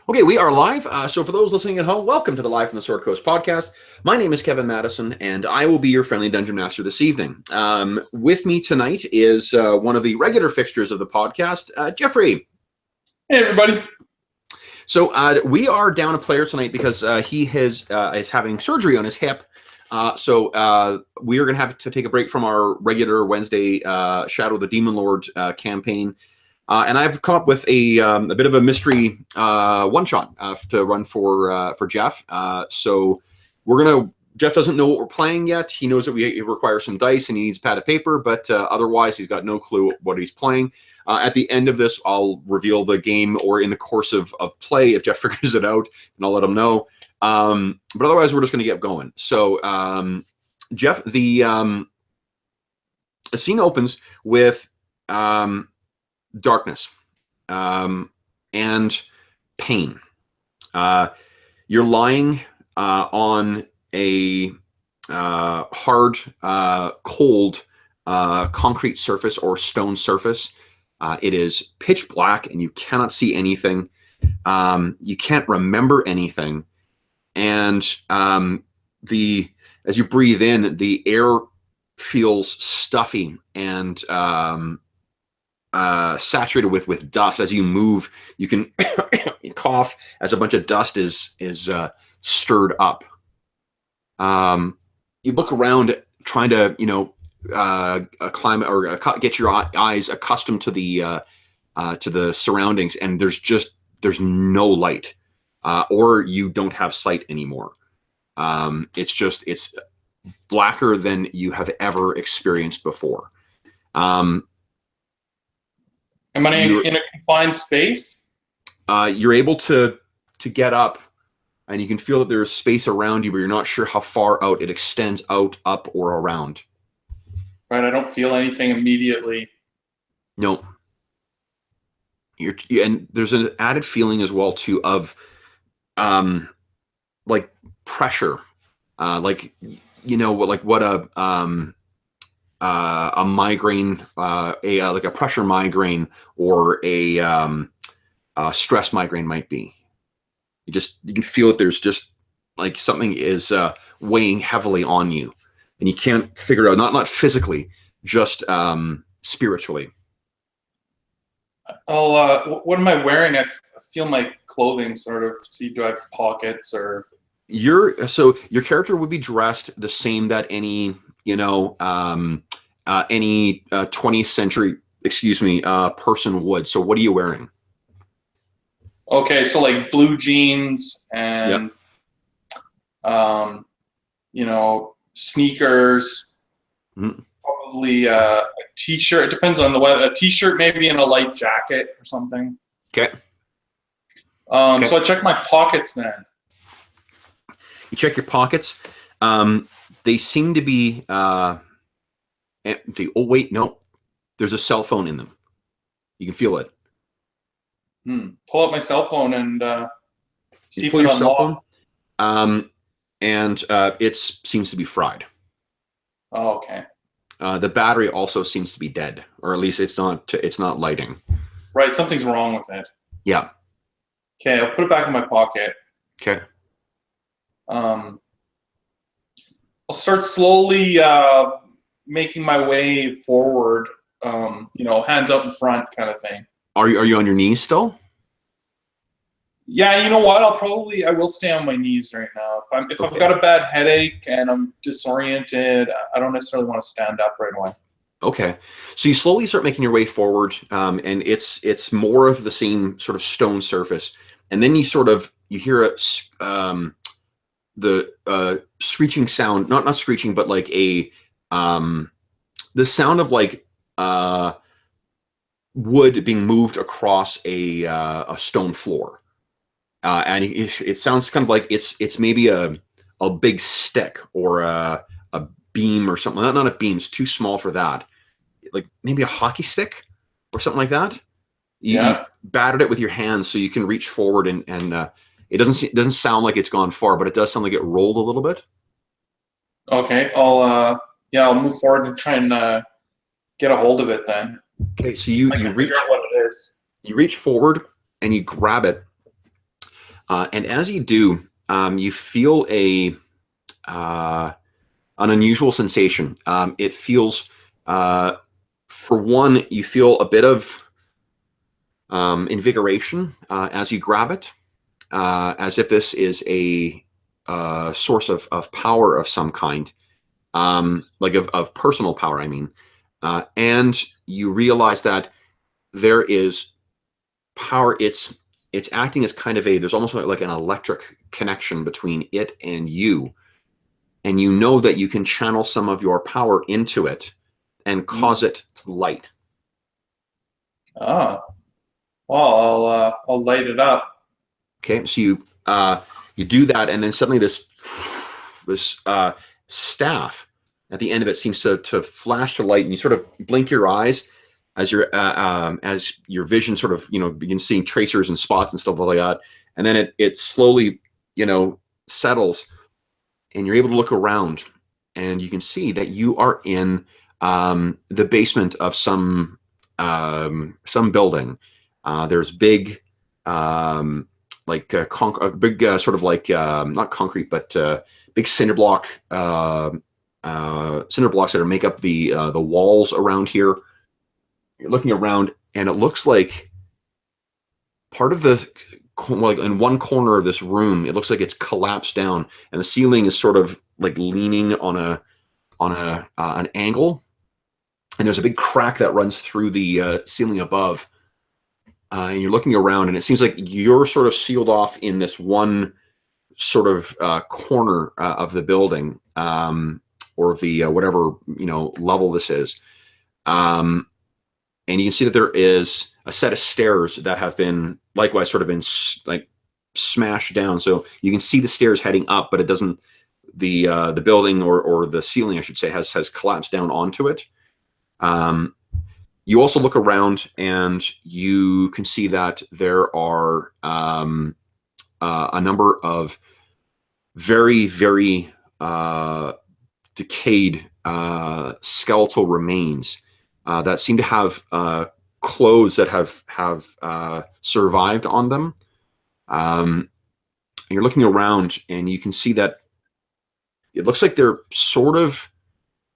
Okay, we are live. So for those listening at home, welcome to the Live from the Sword Coast podcast. My name is Kevin Madison, and I will be your friendly dungeon master this evening. With me tonight is one of the regular fixtures of the podcast, Jeffrey. Hey, everybody. So we are down a player tonight because he is having surgery on his hip. So we are going to have to take a break from our regular Wednesday Shadow of the Demon Lord campaign. And I've come up with a bit of a mystery one-shot to run for Jeff. So Jeff doesn't know what we're playing yet. He knows that we require some dice and he needs pad of paper, but otherwise he's got no clue what he's playing. At the end of this, I'll reveal the game, or in the course of play, if Jeff figures it out, then I'll let him know. But otherwise, we're just going to get going. So, Jeff, the scene opens with darkness and pain. You're lying on a hard, cold concrete surface or stone surface. It is pitch black and you cannot see anything. You can't remember anything. And as you breathe in, the air feels stuffy and saturated with dust. As you move, you can cough as a bunch of dust is stirred up. You look around trying to climb or get your eyes accustomed to the surroundings, and there's no light, or you don't have sight anymore. It's blacker than you have ever experienced before. Am I in a confined space? You're able to get up, and you can feel that there's space around you, but you're not sure how far out it extends out, up, or around. Right, I don't feel anything immediately. No. And there's an added feeling as well too of, like pressure, like what a migraine, like a pressure migraine or a stress migraine might be. You can feel that there's just like something is weighing heavily on you, and you can't figure it out. Not physically, just spiritually. What am I wearing? I feel my clothing sort of. See, do I have pockets or? Your character would be dressed the same that any 20th century, person would. So what are you wearing? Okay, so like blue jeans and, sneakers, probably a t-shirt. It depends on the weather. A t-shirt maybe and a light jacket or something. Okay. So I check my pockets then. You check your pockets. They seem to be empty. Oh, wait, no. There's a cell phone in them. You can feel it. Pull up my cell phone and see if it's your cell phone. And it seems to be fried. Oh, okay. The battery also seems to be dead, or at least it's not lighting. Right, something's wrong with it. Yeah. Okay, I'll put it back in my pocket. Okay. I'll start slowly making my way forward. Hands out in front, kind of thing. Are you on your knees still? Yeah, you know what? I will stay on my knees right now. If I've got a bad headache and I'm disoriented, I don't necessarily want to stand up right away. Okay, so you slowly start making your way forward, and it's more of the same sort of stone surface, and then you hear the screeching sound, not screeching, but like the sound of like wood being moved across a stone floor, and it sounds kind of like it's maybe a big stick or a beam or something. Not a beam; it's too small for that. Like maybe a hockey stick or something like that. You've battered it with your hands so you can reach forward and it doesn't sound like it's gone far, but it does sound like it rolled a little bit. Okay, I'll move forward and try and get a hold of it then. Okay, so you reach figure out what it is. You reach forward and you grab it, And as you do, you feel an unusual sensation. It feels, for one, you feel a bit of invigoration as you grab it, as if this is a source of power of some kind, like of personal power, I mean. And you realize that there is power. It's acting as kind of there's almost like an electric connection between it and you. And you know that you can channel some of your power into it and cause it to light. Oh, well, I'll light it up. Okay, so you do that, and then suddenly this staff at the end of it seems to flash to light, and you sort of blink your eyes as your vision sort of begins seeing tracers and spots and stuff like that, and then it slowly settles, and you're able to look around, and you can see that you are in the basement of some building. There's big big sort of like not concrete, but big cinder blocks that make up the walls around here. You're looking around, and it looks like part of like in one corner of this room, it looks like it's collapsed down, and the ceiling is sort of like leaning on an angle, and there's a big crack that runs through the ceiling above. And you're looking around, and it seems like you're sort of sealed off in this one sort of corner of the building, or the whatever level this is. And you can see that there is a set of stairs that have been likewise sort of been like smashed down. So you can see the stairs heading up, but it doesn't. The building or the ceiling, I should say, has collapsed down onto it. You also look around, and you can see that there are a number of very, very decayed skeletal remains that seem to have clothes that have survived on them. And you're looking around, and you can see that it looks like they're sort of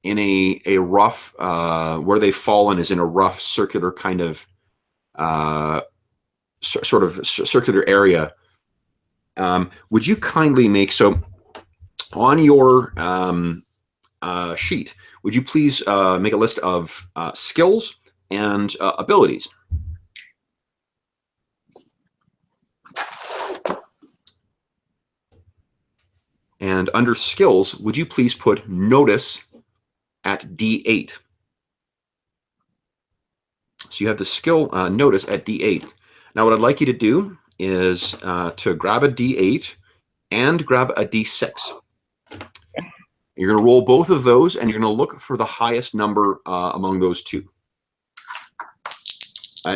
in a rough, where they've fallen is in a rough circular kind of sort of circular area. Would you kindly make, so on your sheet, would you please make a list of skills and abilities? And under skills, would you please put notice at D8? So you have the skill notice at D8. Now what I'd like you to do is to grab a D8 and grab a D6. You're going to roll both of those, and you're going to look for the highest number among those two.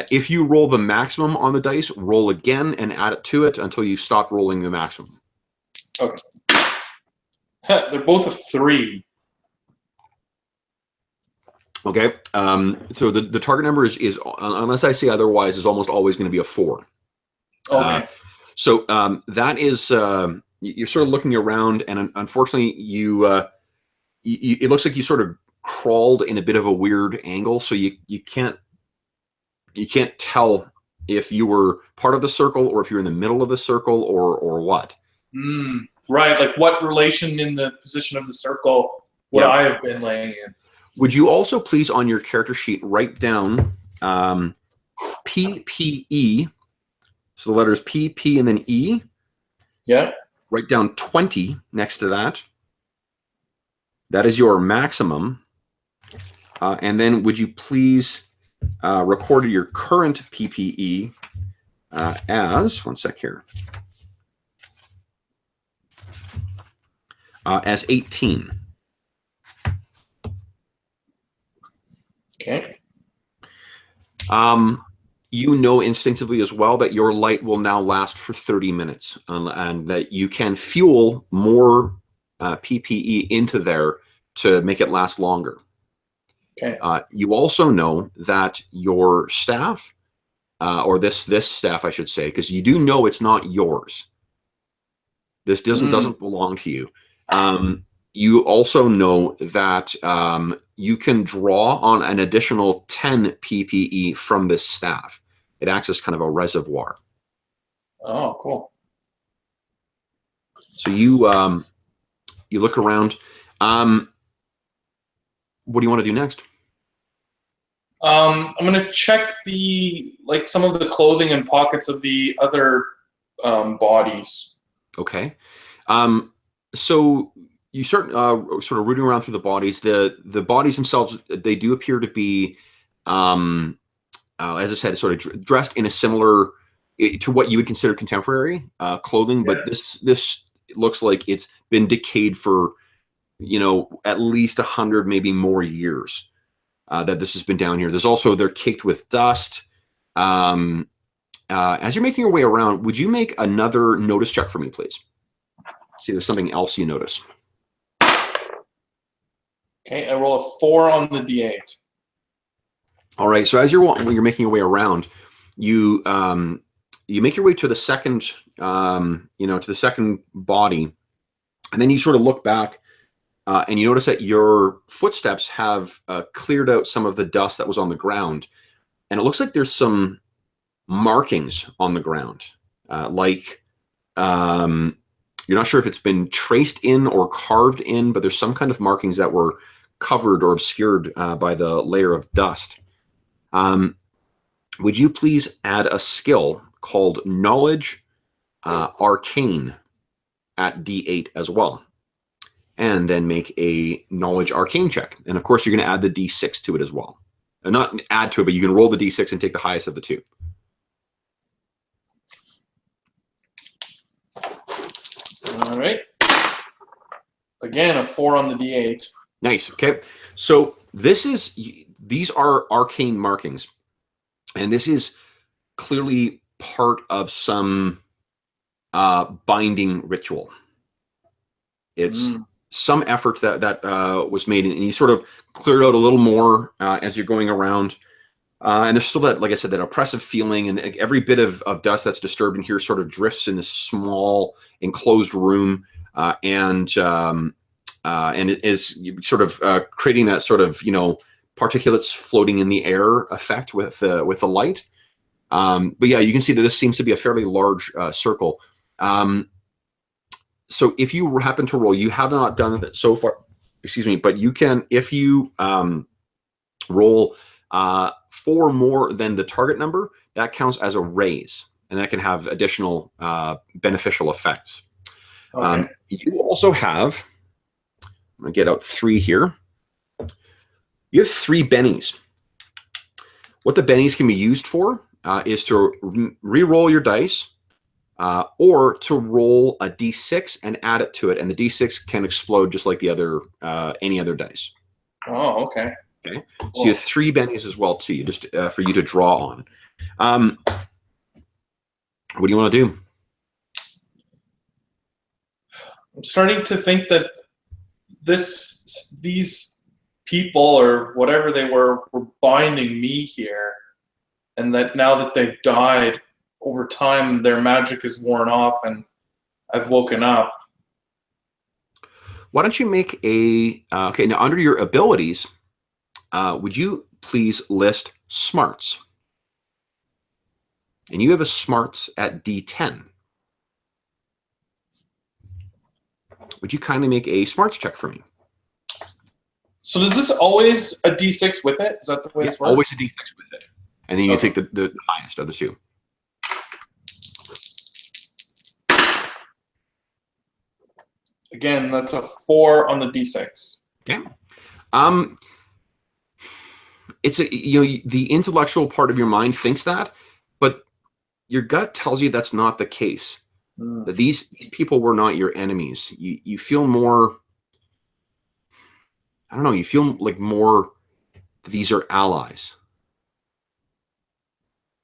If you roll the maximum on the dice, roll again and add it to it until you stop rolling the maximum. Okay. They're both a 3. Okay. So the target number is unless I say otherwise, is almost always going to be a 4. Okay. So that is you're sort of looking around, and unfortunately, it looks like you sort of crawled in a bit of a weird angle, so you can't tell if you were part of the circle or if you're in the middle of the circle or what. Right, like what relation in the position of the circle would I have been laying in? Would you also please on your character sheet write down PPE, so the letters P, P, and then E. Yeah. Write down 20 next to that. That is your maximum. And then would you please record your current PPE as, one sec here, as 18. Okay. You know instinctively as well that your light will now last for 30 minutes, and that you can fuel more PPE into there to make it last longer. Okay. You also know that your staff, or this staff, I should say, because you do know it's not yours. This doesn't belong to you. You also know that you can draw on an additional 10 PPE from this staff. It acts as kind of a reservoir. Oh, cool. So you look around. What do you want to do next? I'm gonna check some of the clothing and pockets of the other bodies. Okay. So you start sort of rooting around through the bodies. The bodies themselves, they do appear to be, as I said, sort of dressed in a similar to what you would consider contemporary clothing, but this looks like it's been decayed for, at least 100, maybe more years that this has been down here. They're caked with dust. As you're making your way around, would you make another notice check for me, please? See, there's something else you notice. Okay, I roll a 4 on the D8. All right. So when you're making your way around, you make your way to the second, to the second body, and then you sort of look back, and you notice that your footsteps have cleared out some of the dust that was on the ground, and it looks like there's some markings on the ground, you're not sure if it's been traced in or carved in, but there's some kind of markings that were covered or obscured by the layer of dust. Would you please add a skill called Knowledge Arcane at D8 as well, and then make a Knowledge Arcane check. And of course, you're going to add the D6 to it as well. Not add to it, but you can roll the D6 and take the highest of the two. All right. Again, a 4 on the D8. Nice. Okay. So these are arcane markings, and this is clearly part of some binding ritual. It's some effort that was made, and you sort of clear out a little more as you're going around. And there's still that, like I said, that oppressive feeling, and every bit of dust that's disturbed in here sort of drifts in this small enclosed room, and it is sort of creating that sort of particulates floating in the air effect with the light. But yeah, you can see that this seems to be a fairly large circle. So if you happen to roll, you have not done it so far, excuse me, but you can, if you roll 4 more than the target number, that counts as a raise, and that can have additional beneficial effects. Okay. You also have, I'm going to get out 3 here. You have 3 bennies. What the bennies can be used for is to re-roll your dice, or to roll a D6 and add it to it, and the D6 can explode just like the other any other dice. Oh, okay. Okay, cool. So you have 3 bennies as well too, just for you to draw on. What do you want to do? I'm starting to think that these people, or whatever they were binding me here, and that now that they've died, over time their magic is worn off, and I've woken up. Why don't you make a okay? Now, under your abilities, would you please list smarts? And you have a smarts at D10. Would you kindly make a smarts check for me? So does this always a D6 with it? Is that the way it works? Always a D6 with it. And then you take the highest of the 2. Again, that's a 4 on the D6. Okay. It's the intellectual part of your mind thinks that, but your gut tells you that's not the case. That these people were not your enemies. You feel more, I don't know, you feel like more these are allies.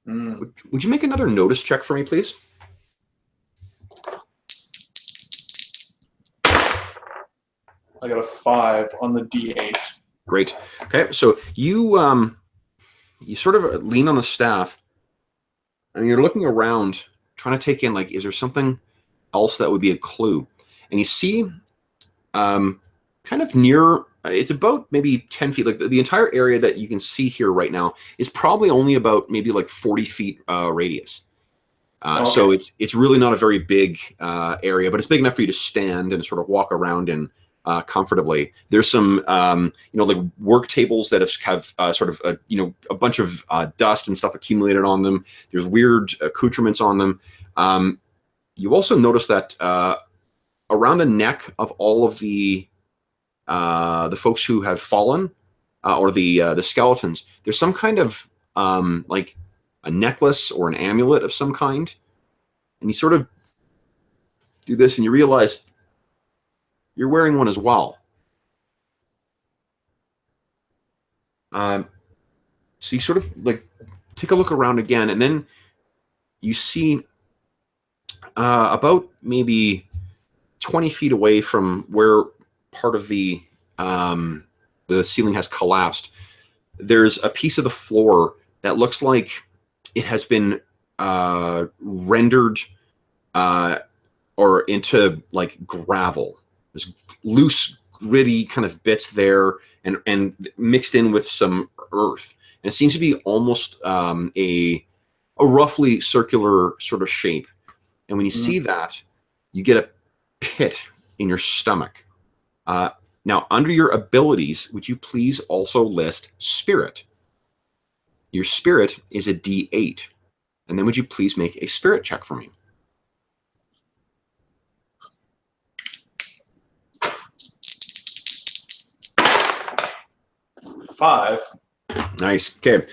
Would you make another notice check for me, please? I got a 5 on the D8. Great. Okay, so you sort of lean on the staff, and you're looking around, trying to take in, like, is there something else that would be a clue. And you see, kind of near, it's about maybe 10 feet. Like the entire area that you can see here right now is probably only about maybe like 40 feet radius. So it's really not a very big area, but it's big enough for you to stand and sort of walk around in comfortably. There's some, like work tables that have sort of, a bunch of dust and stuff accumulated on them. There's weird accoutrements on them. You also notice that around the neck of all of the folks who have fallen, or the skeletons, there's some kind of like a necklace or an amulet of some kind, and you sort of do this and you realize you're wearing one as well. So you sort of like take a look around again, and then you see about maybe 20 feet away from where part of the ceiling has collapsed, there's a piece of the floor that looks like it has been rendered or into like gravel. There's loose, gritty kind of bits there, and mixed in with some earth. And it seems to be almost a roughly circular sort of shape. And when you see that, you get a pit in your stomach. Now, under your abilities, would you please also list spirit? Your spirit is a D8. And then would you please make a spirit check for me? Five. Nice. Okay.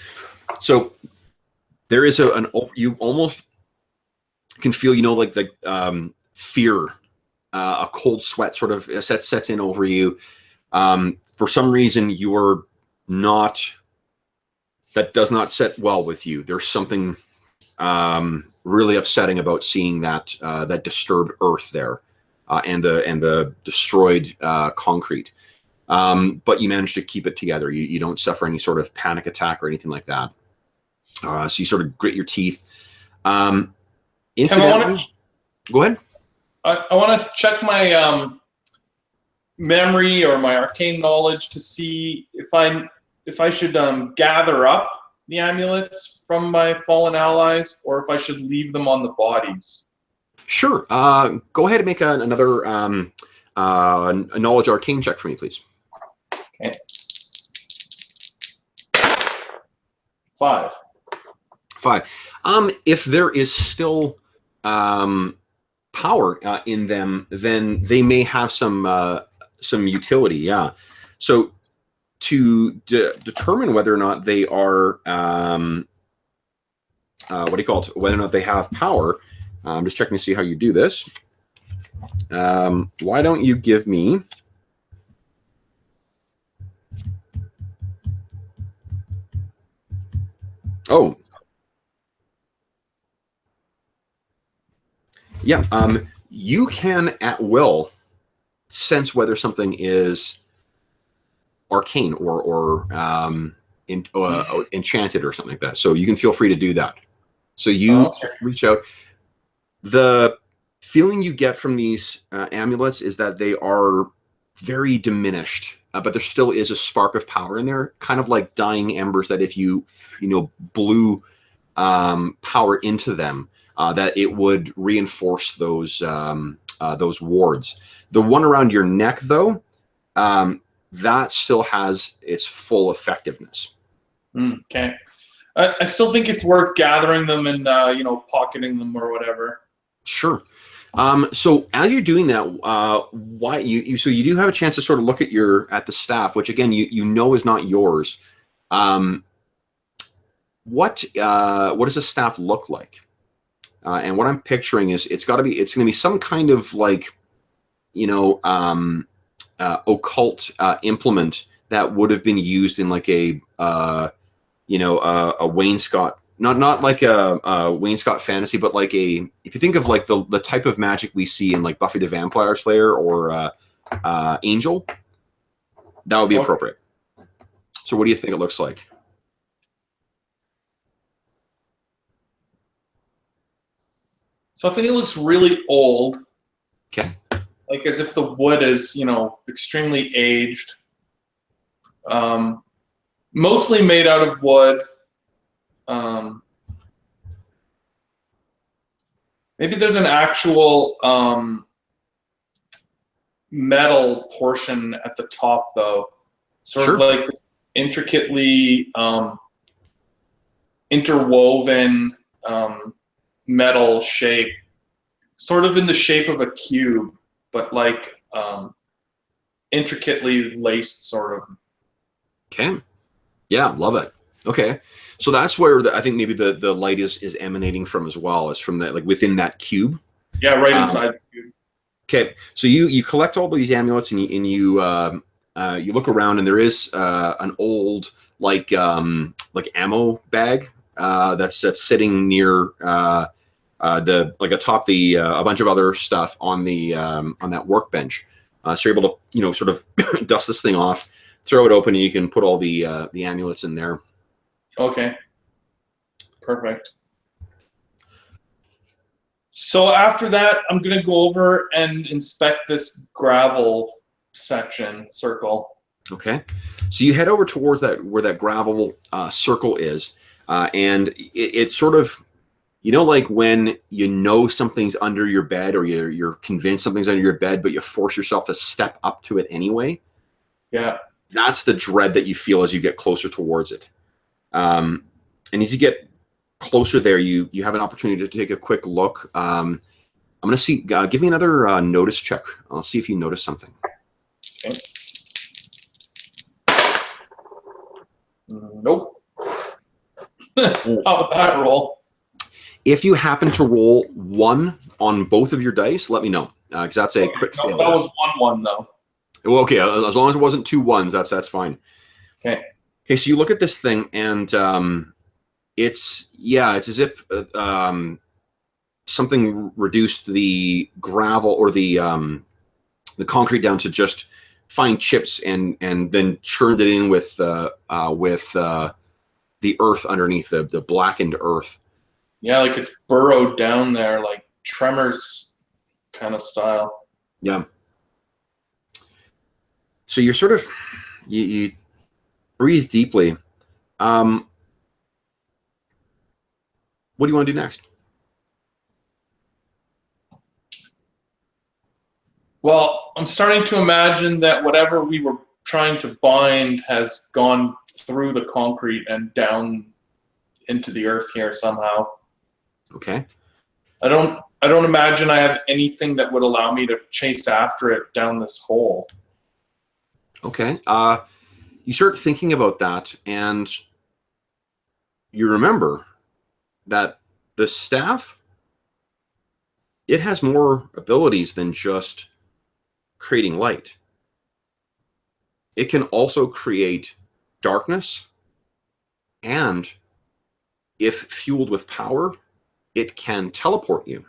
So there is you almost can feel, like the fear, a cold sweat sort of sets in over you. For some reason, you are not, that does not set well with you. There's something really upsetting about seeing that that disturbed earth there, and the destroyed concrete. But you manage to keep it together. You don't suffer any sort of panic attack or anything like that. So you sort of grit your teeth. Incidentally, go ahead. I want to check my memory or my arcane knowledge to see if I should gather up the amulets from my fallen allies, or if I should leave them on the bodies. Sure. Go ahead and make another a knowledge arcane check for me, please. Okay. 5. If there is still power in them, then they may have some utility. Yeah. So to determine whether or not they are whether or not they have power, I'm just checking to see how you do this. Why don't you give me you can at will sense whether something is arcane or enchanted or something like that. So you can feel free to do that. So you reach out. The feeling you get from these amulets is that they are very diminished, but there still is a spark of power in there, kind of like dying embers that if you blew power into them, that it would reinforce those wards. The one around your neck, though, that still has its full effectiveness. Okay. I still think it's worth gathering them and pocketing them or whatever. Sure. So as you're doing that, so you do have a chance to sort of look at the staff, which again is not yours. What does the staff look like? And what I'm picturing is it's going to be some kind of like occult implement that would have been used in like a wainscot. Not like a wainscot fantasy, but like if you think of like the type of magic we see in like Buffy the Vampire Slayer or Angel, that would be appropriate. So what do you think it looks like? So I think it looks really old. like as if the wood is, extremely aged. Mostly made out of wood. Maybe there's an actual metal portion at the top, though. Sort Sure. of like intricately interwoven metal shape, sort of in the shape of a cube, but like intricately laced, sort of. Okay. Yeah, love it. Okay. So that's where I think maybe the light is emanating from as well, is from that, like within that cube. Yeah, right inside the cube. Okay. So you collect all these amulets, and you look around, and there is an old like ammo bag that's sitting near the like atop the a bunch of other stuff on the on that workbench. So you're able to sort of dust this thing off, throw it open, and you can put all the amulets in there. Okay. Perfect. So after that, I'm gonna go over and inspect this gravel circle. Okay. So you head over towards where that gravel circle is, and it's sort of, like when something's under your bed, or you're convinced something's under your bed, but you force yourself to step up to it anyway. Yeah. That's the dread that you feel as you get closer towards it. And as you get closer there, you have an opportunity to take a quick look. I'm going to see. Give me another notice check. I'll see if you notice something. Okay. Nope. How about that roll? If you happen to roll 1 on both of your dice, let me know, because that's a crit failure. That was 1-1 though. Well, okay, as long as it wasn't 2 1s, that's fine. Okay. Okay, so you look at this thing, and it's as if something reduced the gravel or the concrete down to just fine chips, and then churned it in with the earth underneath, the blackened earth. Yeah, like it's burrowed down there, like Tremors kind of style. Yeah. So you're sort of you breathe deeply. What do you want to do next? Well, I'm starting to imagine that whatever we were trying to bind has gone through the concrete and down into the earth here somehow. Okay. I don't imagine I have anything that would allow me to chase after it down this hole. Okay. You start thinking about that, and you remember that the staff, it has more abilities than just creating light. It can also create darkness, and if fueled with power, it can teleport you.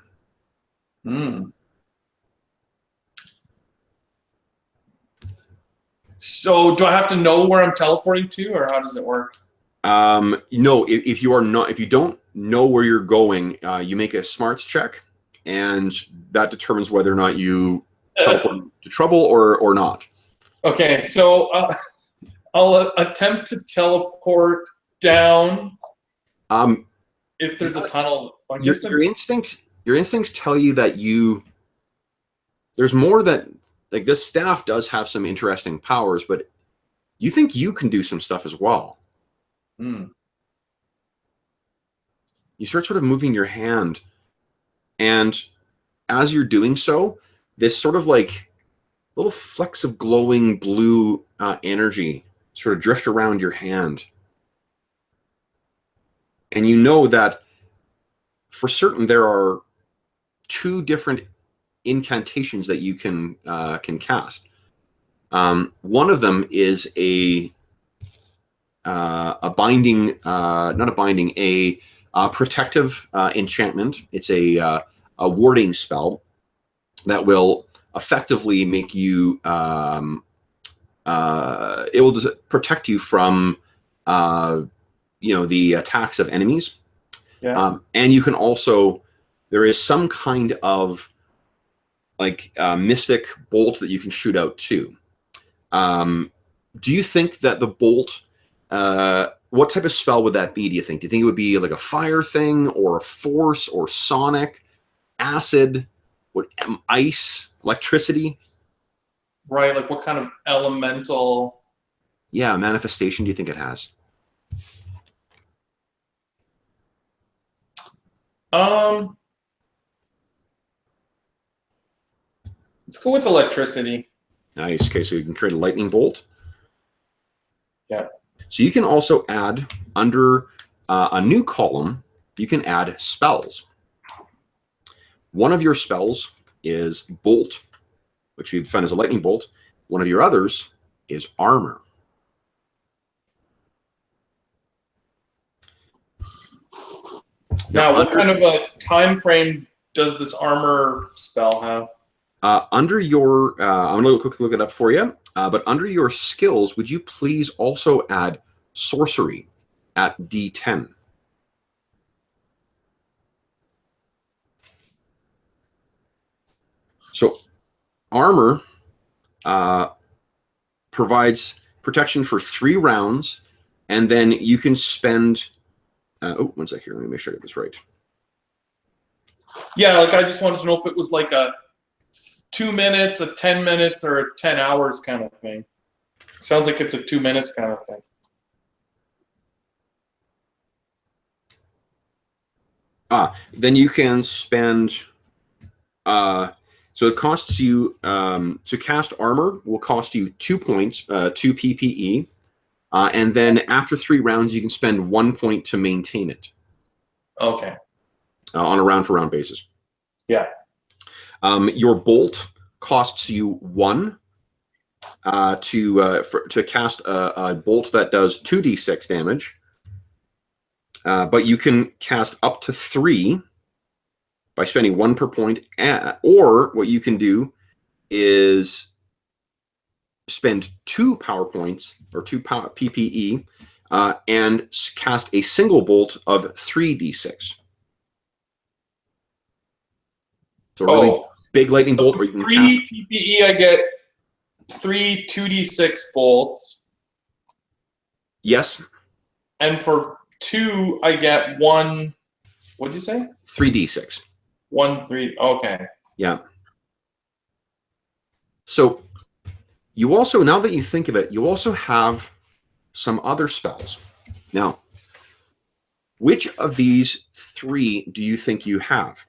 So do I have to know where I'm teleporting to, or how does it work? No, if you don't know where you're going, you make a smarts check, and that determines whether or not you teleport to trouble or not. Okay, so I'll attempt to teleport down. If there's a tunnel, your instincts tell you that there's more that, like, this staff does have some interesting powers, but you think you can do some stuff as well. You start sort of moving your hand, and as you're doing so, this sort of like little flecks of glowing blue energy sort of drift around your hand. And you know that for certain there are 2 different incantations that you can cast. One of them is a binding, not a binding, a protective enchantment. It's a warding spell that will effectively make you. It will protect you from, the attacks of enemies. Yeah. And you can also, there is some kind of like mystic bolt that you can shoot out too. Do you think that the bolt, what type of spell would that be, do you think? Do you think it would be like a fire thing or a force or sonic, acid, ice, electricity? Right, like what kind of elemental? Yeah, manifestation do you think it has? Let's go with electricity. Nice. Okay, so you can create a lightning bolt. Yeah. So you can also add under a new column, you can add spells. One of your spells is bolt, which we find as a lightning bolt. One of your others is armor. Now, what kind of a time frame does this armor spell have? Under your, I'm going to quickly look it up for you, but under your skills, would you please also add sorcery at D10? So armor provides protection for 3 rounds, and then you can spend, oh, 1 sec here, let me make sure I get this right. Yeah, like I just wanted to know if it was like a 2 minutes, a 10 minutes, or a 10 hours kind of thing. Sounds like it's a 2 minutes kind of thing. Then you can spend, so it costs you, to cast armor will cost you 2 points, 2 PPE. And then after 3 rounds, you can spend 1 point to maintain it. Okay. On a round-for-round basis. Yeah. Your bolt costs you 1 to cast a bolt that does 2d6 damage. But you can cast up to 3 by spending 1 per point. Or what you can do is spend 2 power points or 2 PPE and cast a single bolt of 3d6. So a really big lightning bolt where you can 3 cast. PPE, I get 3 2d6 bolts. Yes. And for 2, I get 1. What'd you say? 3d6. 1, 3. Okay. Yeah. So you also, now that you think of it, you also have some other spells. Now, which of these 3 do you think you have?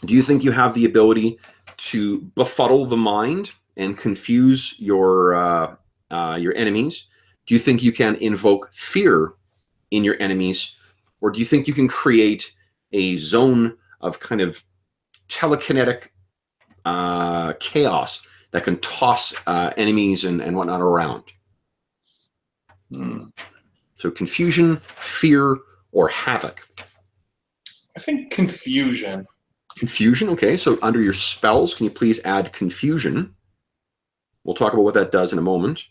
Do you think you have the ability to befuddle the mind and confuse your enemies? Do you think you can invoke fear in your enemies? Or do you think you can create a zone of kind of telekinetic chaos that can toss enemies and whatnot around? So confusion, fear, or havoc? I think confusion. Confusion, okay. So under your spells, can you please add confusion? We'll talk about what that does in a moment.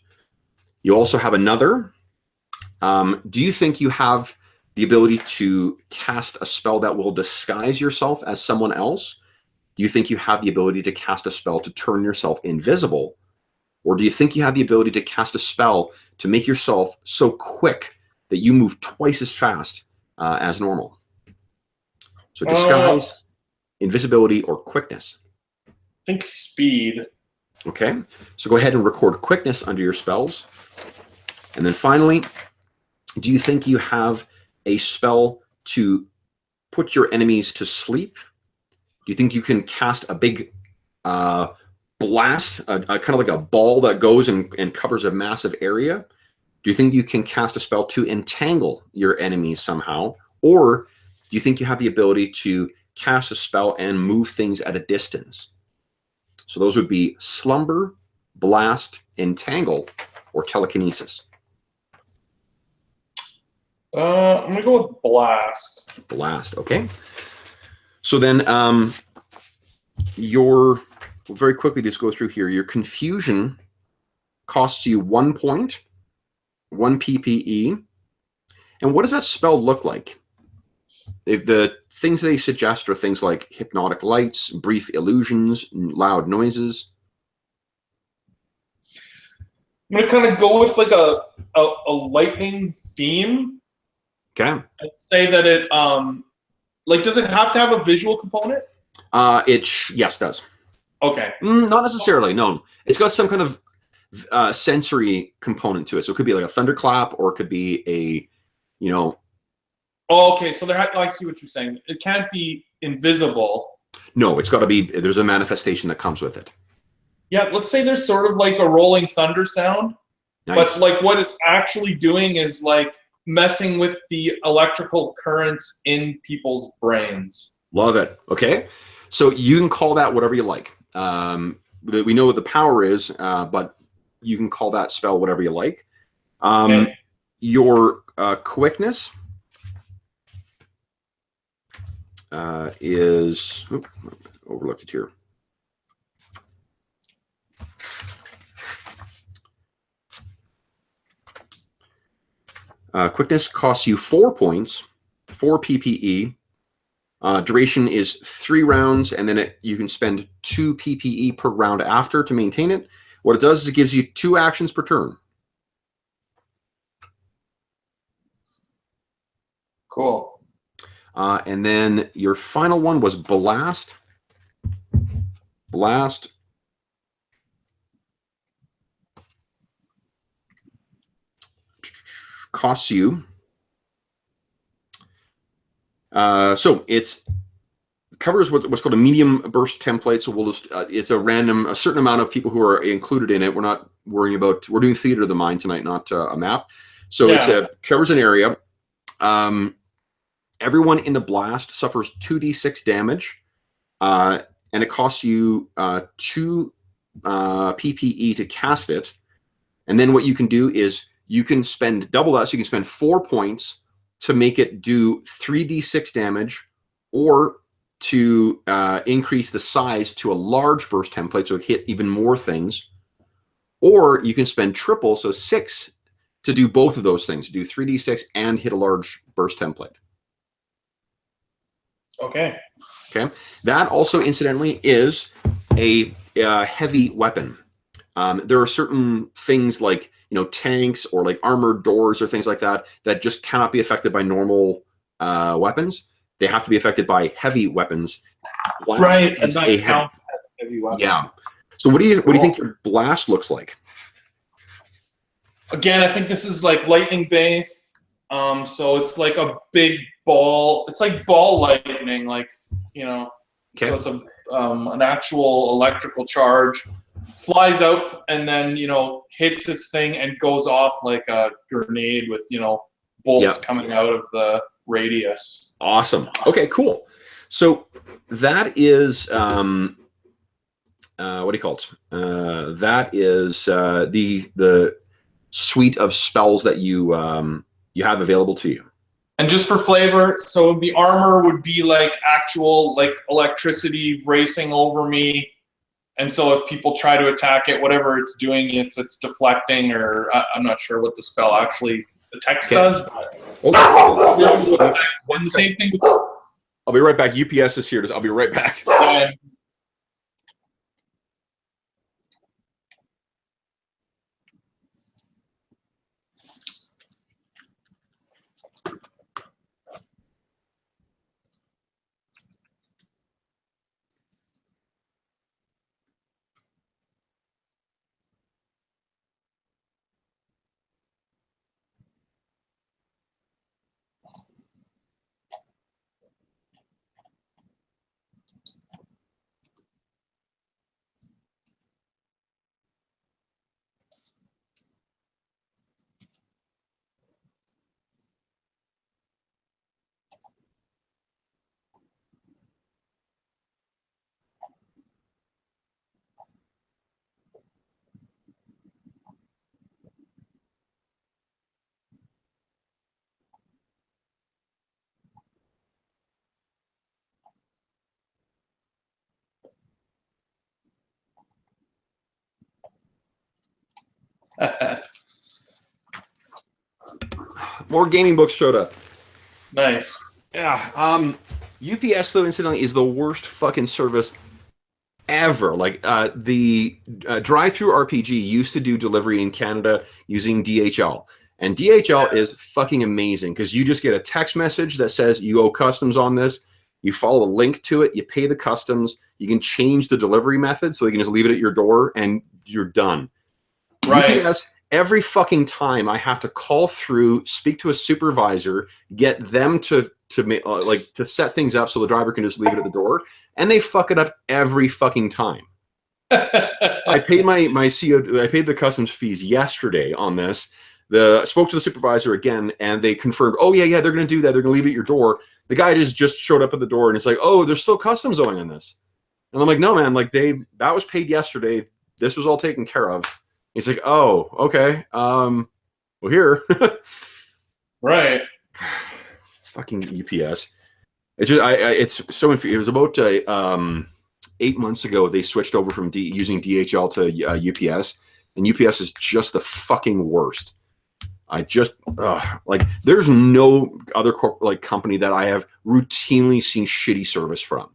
You also have another. Do you think you have the ability to cast a spell that will disguise yourself as someone else? Do you think you have the ability to cast a spell to turn yourself invisible? Or do you think you have the ability to cast a spell to make yourself so quick that you move twice as fast as normal? So disguise, invisibility, or quickness? I think speed. Okay, so go ahead and record quickness under your spells. And then finally, do you think you have a spell to put your enemies to sleep? Do you think you can cast a big blast, kind of like a ball that goes and covers a massive area? Do you think you can cast a spell to entangle your enemies somehow? Or do you think you have the ability to cast a spell and move things at a distance? So those would be slumber, blast, entangle, or telekinesis. I'm going to go with blast. Blast, okay. So then we'll very quickly just go through here. Your confusion costs you 1 point, 1 PPE. And what does that spell look like? If the things they suggest are things like hypnotic lights, brief illusions, loud noises. I'm gonna kind of go with like a lightning theme. Okay. I'd say that it like, does it have to have a visual component? Yes, does. Okay. Not necessarily. No, it's got some kind of sensory component to it. So it could be like a thunderclap, or it could be a, you know. Oh, okay. So I see what you're saying. It can't be invisible. No, it's got to be. There's a manifestation that comes with it. Yeah, let's say there's sort of like a rolling thunder sound, Nice. but like what it's actually doing is like messing with the electrical currents in people's brains. Love it. Okay, so you can call that whatever you like. We know what the power is, but you can call that spell whatever you like. Okay. Your quickness is overlooked it here. Quickness costs you 4 points, 4 PPE. Duration is 3 rounds, and then you can spend 2 PPE per round after to maintain it. What it does is it gives you 2 actions per turn. Cool. And then your final one was Blast. Blast costs you. So it's covers what's called a medium burst template. So we'll just it's a certain amount of people who are included in it. We're not worrying about. We're doing theater of the mind tonight, not a map. So Yeah. covers an area. Everyone in the blast suffers 2d6 damage, and it costs you 2 PPE to cast it. And then what you can do is you can spend double that. So you can spend 4 points to make it do 3d6 damage, or to increase the size to a large burst template, so it hit even more things. Or you can spend triple, so 6, to do both of those things, do 3d6 and hit a large burst template. Okay. Okay. That also, incidentally, is a heavy weapon. There are certain things like, tanks or like armored doors or things like that that just cannot be affected by normal weapons. They have to be affected by heavy weapons. Blast Right, and is that counts as a heavy weapon. Yeah. So what do you think your blast looks like? Again, I think this is like lightning based. So it's like a big ball. It's like ball lightning, like, Okay. So it's an actual electrical charge, flies out, and then hits its thing and goes off like a grenade with bolts coming out of the radius. Awesome. Okay, cool. So that is what do you call it? That is the suite of spells that you have available to you. And just for flavor, so the armor would be like actual like electricity racing over me. And so if people try to attack it, whatever it's doing, if it's deflecting, or I'm not sure what the spell actually, the text does. But the same thing. I'll be right back. UPS is here. I'll be right back. More gaming books showed up. Nice. Yeah. UPS though, incidentally, is the worst fucking service ever. Like the drive-through RPG used to do delivery in Canada using DHL, and DHL is fucking amazing because you just get a text message that says you owe customs on this. You follow a link to it, you pay the customs, you can change the delivery method so you can just leave it at your door and you're done. Right. UPS, every fucking time I have to call through, speak to a supervisor, get them to set things up so the driver can just leave it at the door, and they fuck it up every fucking time. I paid my CO, I paid the customs fees yesterday on this. Spoke to the supervisor again, and they confirmed, oh yeah, they're going to do that. They're going to leave it at your door. The guy just showed up at the door, and it's like, oh, there's still customs owing on this. And I'm like, no, man, like that was paid yesterday. This was all taken care of. He's like, oh, okay. Well, here. Right. It's fucking UPS. It's just, it's so. It was about 8 months ago. They switched over from using DHL to UPS, and UPS is just the fucking worst. I just like. There's no other company that I have routinely seen shitty service from.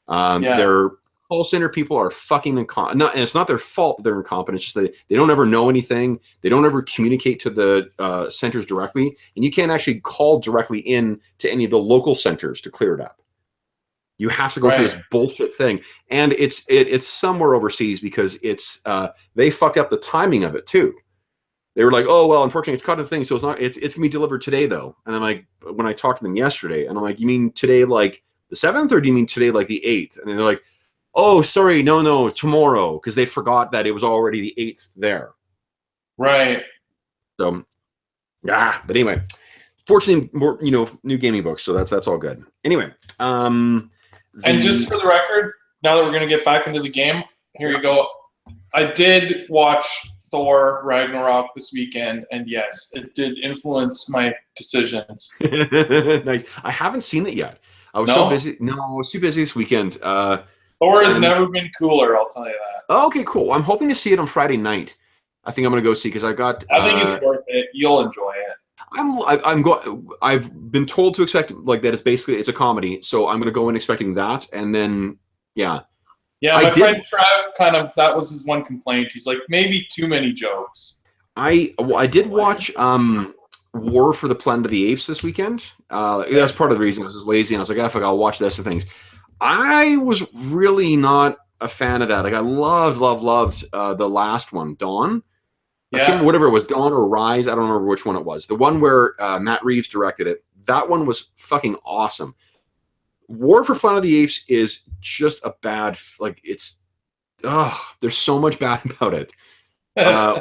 Their call center people are fucking incompetent. And it's not their fault that they're incompetent. It's just that they don't ever know anything. They don't ever communicate to the centers directly, and you can't actually call directly in to any of the local centers to clear it up. You have to go through this bullshit thing, and it's somewhere overseas because it's they fucked up the timing of it too. They were like, oh well, unfortunately it's caught a thing, so it's not. It's gonna be delivered today though. And I'm like, when I talked to them yesterday, and I'm like, you mean today like the 7th, or do you mean today like the 8th? And they're like, oh, sorry, no, tomorrow, because they forgot that it was already the 8th there. Right. So, but anyway, fortunately, more new gaming books, so that's all good. Anyway, and just for the record, now that we're gonna get back into the game, here you go. I did watch Thor Ragnarok this weekend, and yes, it did influence my decisions. Nice. I haven't seen it yet. I was so busy. No, I was too busy this weekend. Thor has never been cooler, I'll tell you that. Okay, cool. I'm hoping to see it on Friday night. I think I'm going to go see because I think it's worth it. You'll enjoy it. I've been told to expect like that. It's a comedy, so I'm going to go in expecting that, and then yeah. My friend Trev that was his one complaint. He's like, maybe too many jokes. I did watch War for the Planet of the Apes this weekend. That's part of the reason I was just lazy, and I was like, I'll watch this and things. I was really not a fan of that. Like, I loved the last one, Dawn. I can't remember whatever it was, Dawn or Rise. I don't remember which one it was. The one where Matt Reeves directed it. That one was fucking awesome. War for Planet of the Apes is just a bad. Like, it's. There's so much bad about it.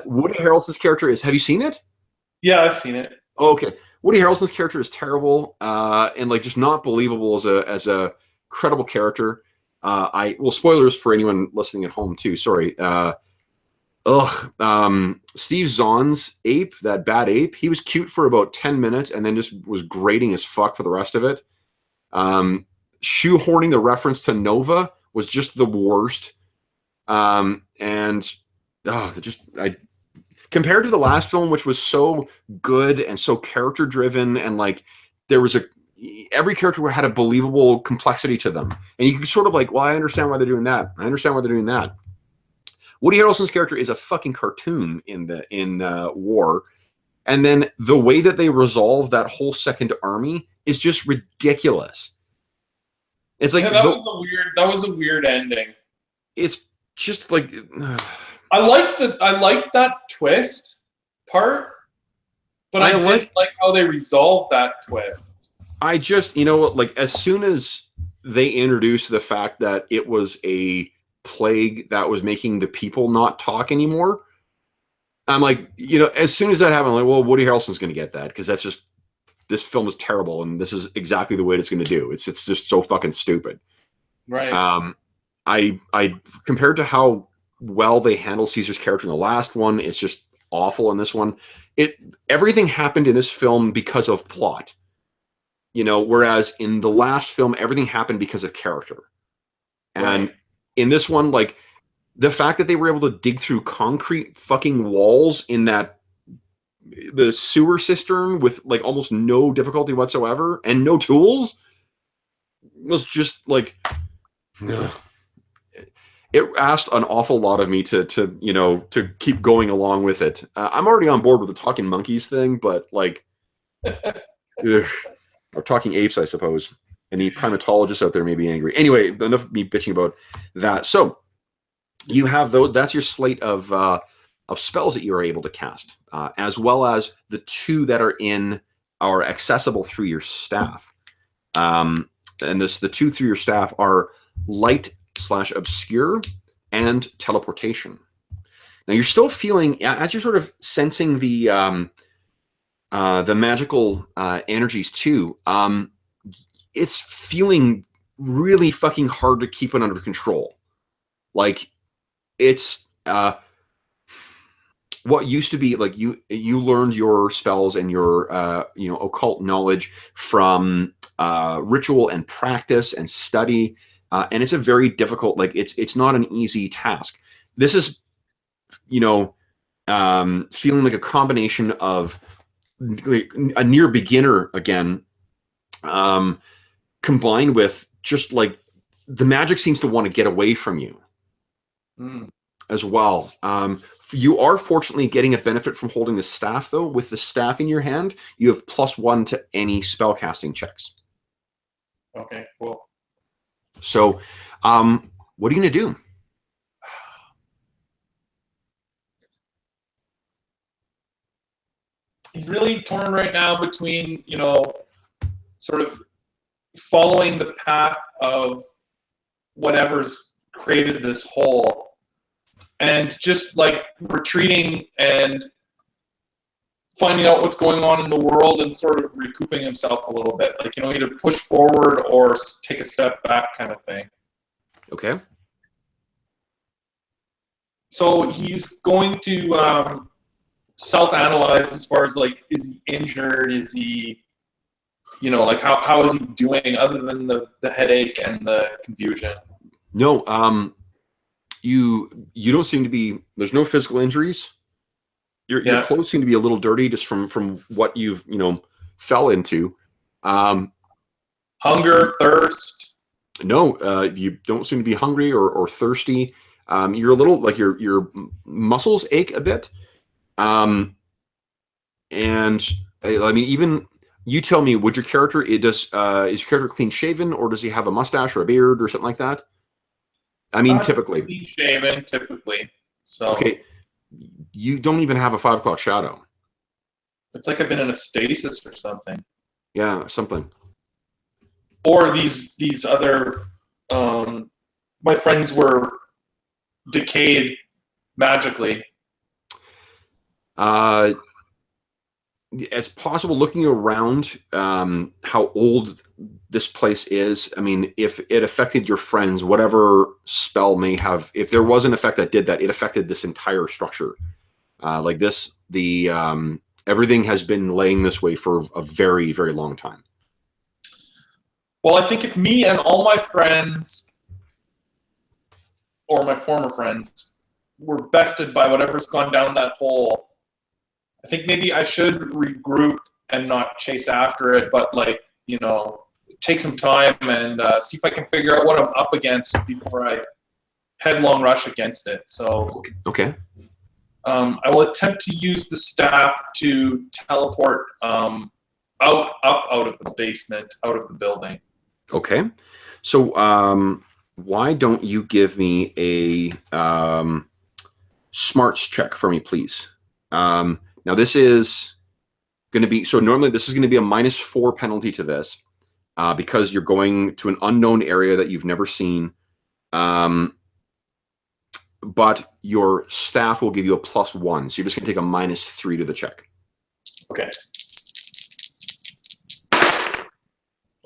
Woody Harrelson's character is. Have you seen it? Yeah, I've seen it. Oh, okay. Woody Harrelson's character is terrible and like just not believable as a credible character. Spoilers for anyone listening at home too. Sorry. Steve Zahn's ape, that bad ape, he was cute for about 10 minutes and then just was grating as fuck for the rest of it. Shoehorning the reference to Nova was just the worst. Compared to the last film, which was so good and so character driven, and like there was every character had a believable complexity to them, and you could sort of like, well, I understand why they're doing that. I understand why they're doing that. Woody Harrelson's character is a fucking cartoon in War, and then the way that they resolve that whole second army is just ridiculous. It's like that was a weird ending. It's just like. I liked that twist part, but I didn't like how they resolved that twist. I just, like as soon as they introduced the fact that it was a plague that was making the people not talk anymore, I'm like, as soon as that happened, I'm like, well, Woody Harrelson's going to get that because that's just, this film is terrible and this is exactly the way it's going to do. It's just so fucking stupid. Right. I compared to how well they handled Caesar's character in the last one, it's just awful in this one. Everything happened in this film because of plot, whereas in the last film everything happened because of character. And in this one, like the fact that they were able to dig through concrete fucking walls in the sewer cistern with like almost no difficulty whatsoever and no tools, was just like, it asked an awful lot of me to keep going along with it. I'm already on board with the talking monkeys thing, but like, or talking apes, I suppose. Any primatologists out there may be angry. Anyway, enough of me bitching about that. So you have those. That's your slate of spells that you are able to cast, as well as the 2 that are accessible through your staff. And the 2 through your staff are light/obscure and teleportation. Now you're still feeling, as you're sort of sensing the magical energies too. It's feeling really fucking hard to keep it under control. Like, it's what used to be like you learned your spells and your occult knowledge from ritual and practice and study, and it's a very difficult, like, it's not an easy task. This is feeling like a combination of like a near beginner again, combined with just like the magic seems to want to get away from you as well. You are fortunately getting a benefit from holding the staff, though. With the staff in your hand, you have +1 to any spellcasting checks. Okay, cool. So, what are you going to do? He's really torn right now between, sort of following the path of whatever's created this hole and just like retreating and finding out what's going on in the world and sort of recouping himself a little bit. Like, either push forward or take a step back kind of thing. Okay. So he's going to self-analyze as far as like, is he injured? Is he, like how is he doing other than the headache and the confusion? No, you don't seem to be. There's no physical injuries. Your clothes seem to be a little dirty just from what you've fell into. Hunger, thirst. No, you don't seem to be hungry or thirsty. You're a little like your muscles ache a bit. And I mean, even you tell me, would your character is your character clean shaven, or does he have a mustache or a beard or something like that? I mean, typically clean shaven, typically. So okay, you don't even have a 5 o'clock shadow. It's like I've been in a stasis or something. Yeah, something. Or these other my friends were decayed magically. As possible, looking around, how old this place is. I mean, if it affected your friends, whatever spell may have, if there was an effect that did that, it affected this entire structure. Like this, everything has been laying this way for a very, very long time. Well, I think if me and all my friends, or my former friends, were bested by whatever's gone down that hole, I think maybe I should regroup and not chase after it, but like, take some time and see if I can figure out what I'm up against before I headlong rush against it. So okay. I will attempt to use the staff to teleport up out of the basement, out of the building. Okay. So why don't you give me a smarts check for me, please? Now this is going to be, so normally this is going to be a -4 penalty to this, because you're going to an unknown area that you've never seen. But your staff will give you a +1. So you're just going to take a -3 to the check. Okay.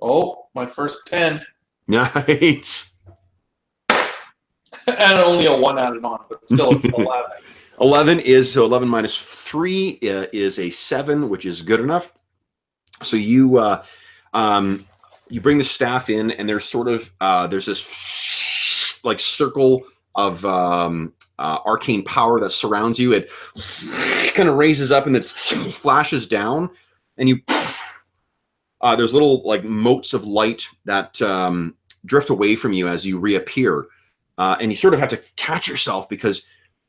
Oh, my first 10. Nice. And only a 1 added on, but still it's 11. 11 is, so 11 -3 is a 7, which is good enough. So you you bring the staff in, and there's sort of there's this like circle of arcane power that surrounds you. It kind of raises up and then flashes down, and you there's little like motes of light that drift away from you as you reappear, and you sort of have to catch yourself because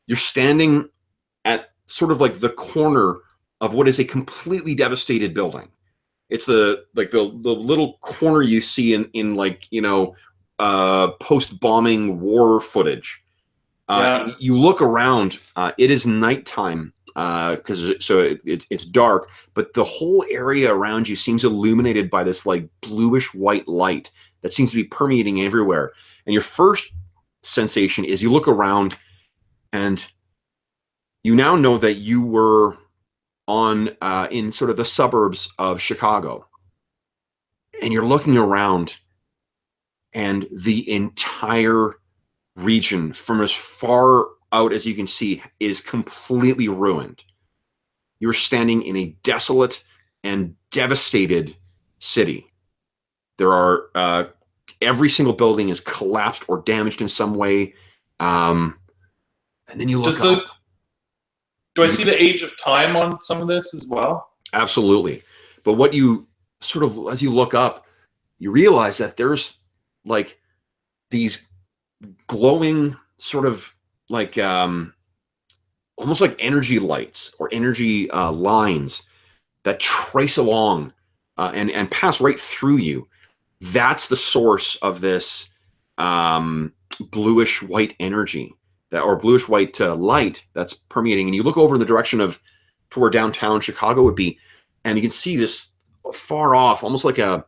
you're standing at sort of like the corner of what is a completely devastated building. It's the little corner you see in like, you know, post-bombing war footage. And you look around. It is nighttime because it's dark, but the whole area around you seems illuminated by this like bluish white light that seems to be permeating everywhere. And your first sensation is you look around, and you now know that you were on in sort of the suburbs of Chicago, and you're looking around, and the entire region from as far out as you can see is completely ruined. You're standing in a desolate and devastated city. There are every single building is collapsed or damaged in some way, and then you look up. Do I see the age of time on some of this as well? Absolutely. But what you sort of, as you look up, you realize that there's like these glowing sort of like almost like energy lights or energy lines that trace along and pass right through you. That's the source of this bluish white energy, or bluish white light that's permeating. And you look over in the direction of to where downtown Chicago would be, and you can see this far off, almost like a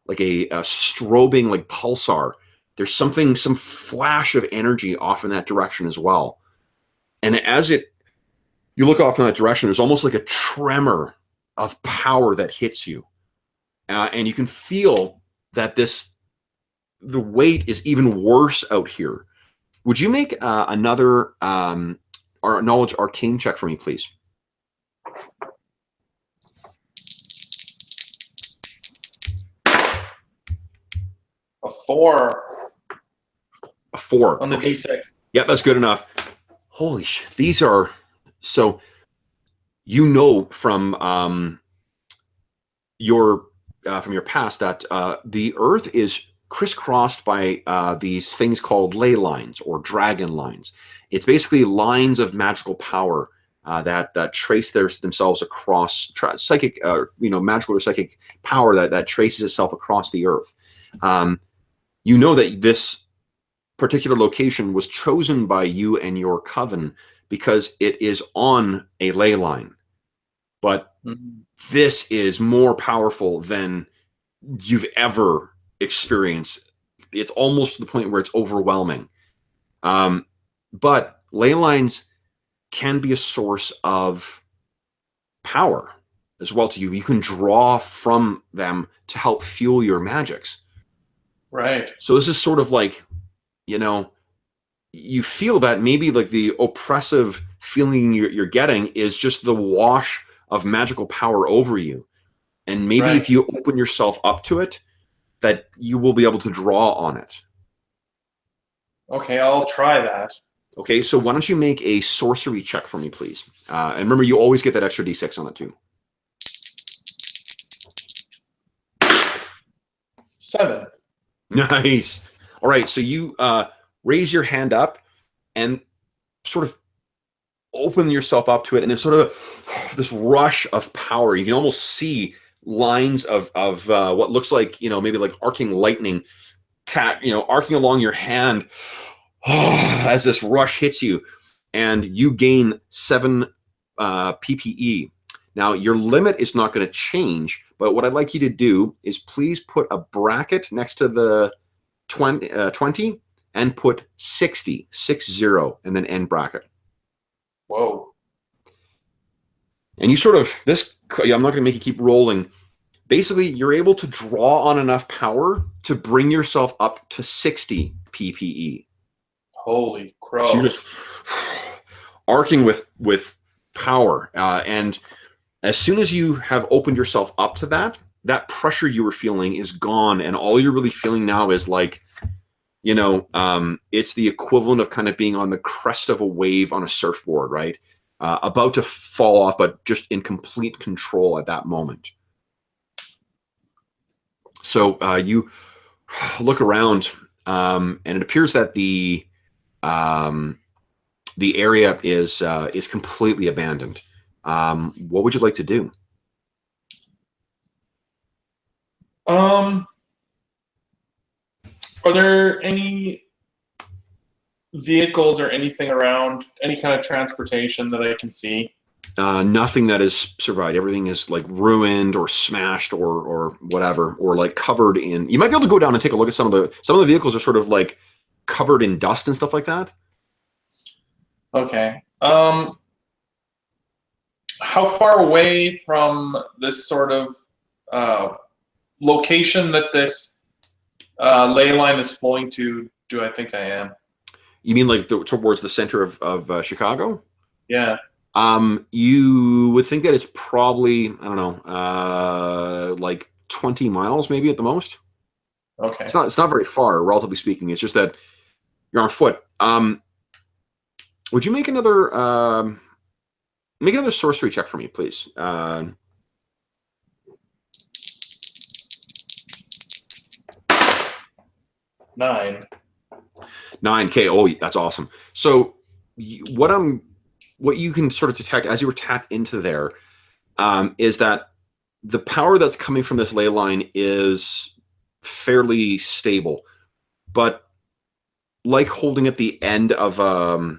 strobing like pulsar. There's some flash of energy off in that direction as well. And as you look off in that direction, there's almost like a tremor of power that hits you. And you can feel that the weight is even worse out here. Would you make another or knowledge arcane check for me, please? A 4. A 4 on the okay. D6. Yep, that's good enough. Holy shit! These are so. You know from your past that the Earth is crisscrossed by these things called ley lines or dragon lines. It's basically lines of magical power that trace themselves across psychic, magical or psychic power that traces itself across the Earth. You know that this particular location was chosen by you and your coven because it is on a ley line. But this is more powerful than you've ever experienced. It's almost to the point where it's overwhelming. But ley lines can be a source of power as well to you. You can draw from them to help fuel your magics. Right. So this is sort of like, you feel that maybe like the oppressive feeling you're getting is just the wash of magical power over you. And maybe if you open yourself up to it, that you will be able to draw on it. Okay, I'll try that. Okay, so why don't you make a sorcery check for me, please? And remember, you always get that extra D6 on it too. 7. Nice. All right, so you raise your hand up and sort of open yourself up to it, and there's sort of this rush of power. You can almost see lines of what looks like, maybe like arcing lightning, arcing along your hand as this rush hits you, and you gain 7 PPE. Now, your limit is not going to change, but what I'd like you to do is please put a bracket next to the 20 and put 60, and then end bracket. Whoa. And you sort of, I'm not going to make you keep rolling. Basically, you're able to draw on enough power to bring yourself up to 60 PPE. Holy crow. So you're just arcing with power. And as soon as you have opened yourself up to that pressure you were feeling is gone. And all you're really feeling now is like, it's the equivalent of kind of being on the crest of a wave on a surfboard, right? About to fall off, but just in complete control at that moment. So you look around, and it appears that um, the area is completely abandoned. What would you like to do? Um, are there any vehicles or anything around, any kind of transportation that I can see? Nothing that has survived. Everything is like ruined or smashed or whatever, or like covered in. You might be able to go down and take a look at some of the vehicles are sort of like covered in dust and stuff like that. Okay. How far away from this sort of uh, location that this ley line is flowing to do I think I am? You mean like towards the center of Chicago? Yeah. You would think that it's probably, I don't know, like 20 miles maybe at the most. Okay. It's not very far, relatively speaking. It's just that you're on foot. Would you make another sorcery check for me, please? 9. 9K. Oh, that's awesome. So what you can sort of detect as you were tapped into there, is that the power that's coming from this ley line is fairly stable, but like holding at the end of a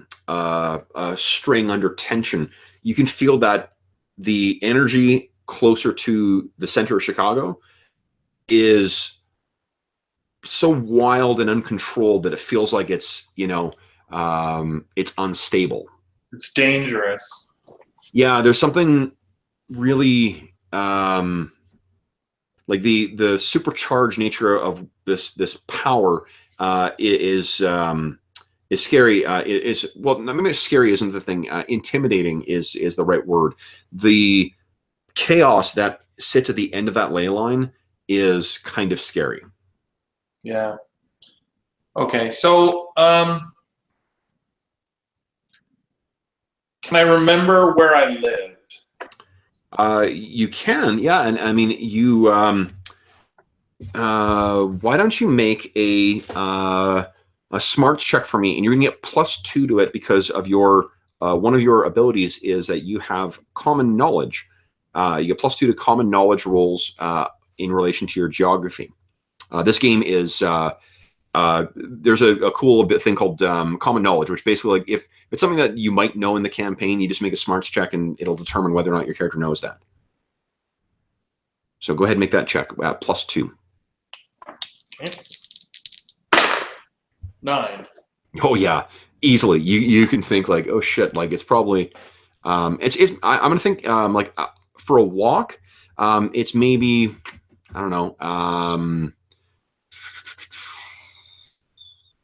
string under tension, you can feel that the energy closer to the center of Chicago is so wild and uncontrolled that it feels like it's unstable. It's dangerous. Yeah, there's something really like the supercharged nature of this power is scary. Is well, maybe scary isn't the thing. Intimidating is the right word. The chaos that sits at the end of that ley line is kind of scary. Yeah. Okay. So, can I remember where I lived? You can, yeah, and I mean you. Why don't you make a smarts check for me, and you're gonna get +2 to it because of your one of your abilities is that you have common knowledge. You get +2 to common knowledge rolls in relation to your geography. This game is there's a cool bit thing called common knowledge, which basically like if it's something that you might know in the campaign, you just make a smarts check and it'll determine whether or not your character knows that. So go ahead and make that check at +2. Okay. 9. Oh yeah, easily. You can think like, oh shit, like it's probably I'm gonna think like for a walk, it's maybe I don't know,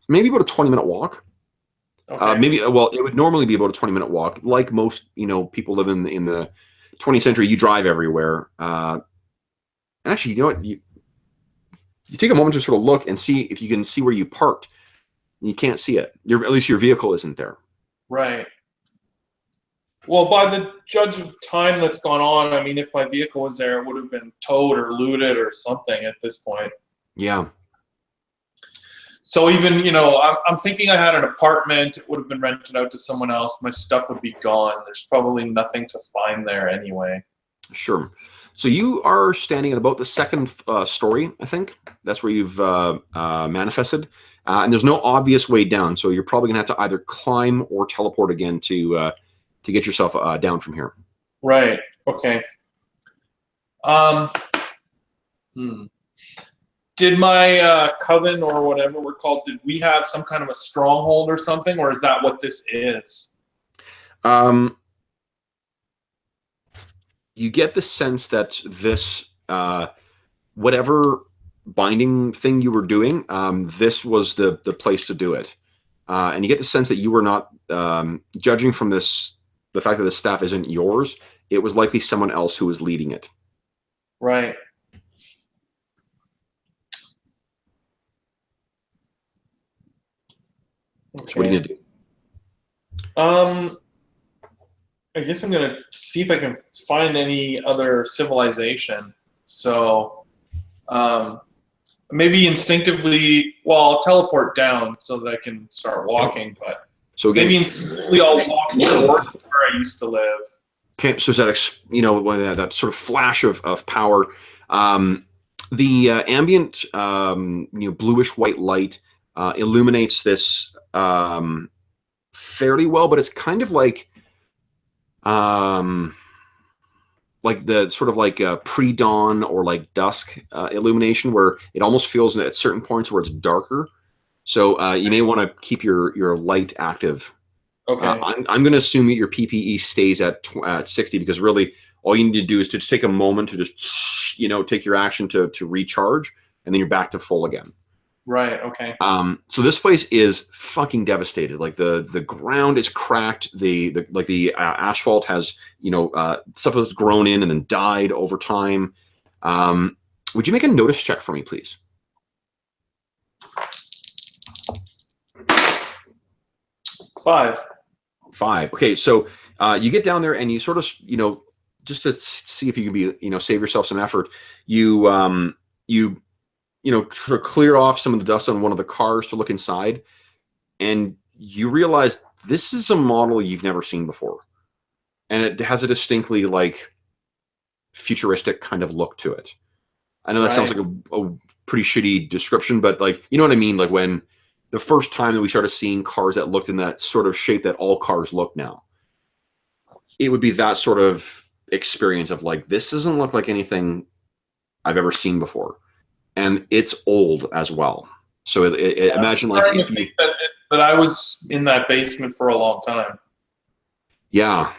maybe about a 20-minute walk. Okay. Maybe well, it would normally be about a 20-minute walk. Like most, people live in the 20th century. You drive everywhere. Actually, you know what? You take a moment to sort of look and see if you can see where you parked. You can't see it. At least your vehicle isn't there. Right. Well, by the judge of time that's gone on, I mean, if my vehicle was there, it would have been towed or looted or something at this point. Yeah. So even, I'm thinking I had an apartment. It would have been rented out to someone else. My stuff would be gone. There's probably nothing to find there anyway. Sure. So you are standing at about the second story, I think. That's where you've manifested. And there's no obvious way down. So you're probably going to have to either climb or teleport again to get yourself down from here. Right. Okay. Did my coven or whatever we're called, did we have some kind of a stronghold or something? Or is that what this is? You get the sense that this, whatever binding thing you were doing, this was the place to do it. And you get the sense that you were not, judging from the fact that the staff isn't yours, it was likely someone else who was leading it. Right. Okay. So what are you going to do? I guess I'm going to see if I can find any other civilization. So, maybe instinctively, well, I'll teleport down so that I can start walking, but So again, maybe instinctively I'll walk towards where I used to live. okay, so is that that sort of flash of power. The ambient bluish white light illuminates this fairly well, but it's kind of like the sort of like pre-dawn or like dusk illumination, where it almost feels at certain points where it's darker. So you may want to keep your light active. Okay. I'm going to assume that your PPE stays at 60, because really all you need to do is to just take a moment to just take your action to recharge, and then you're back to full again. Right. Okay. So this place is fucking devastated. Like the ground is cracked. The asphalt has stuff that's grown in and then died over time. Would you make a notice check for me, please? 5. Okay, so you get down there and you sort of just to see if you can be save yourself some effort. You sort of clear off some of the dust on one of the cars to look inside, and you realize this is a model you've never seen before, and it has a distinctly like futuristic kind of look to it. I know that sounds like a pretty shitty description, but like, you know what I mean? Like when the first time that we started seeing cars that looked in that sort of shape that all cars look now, it would be that sort of experience of like, this doesn't look like anything I've ever seen before. And it's old as well. So imagine like if you, that I was in that basement for a long time. Yeah.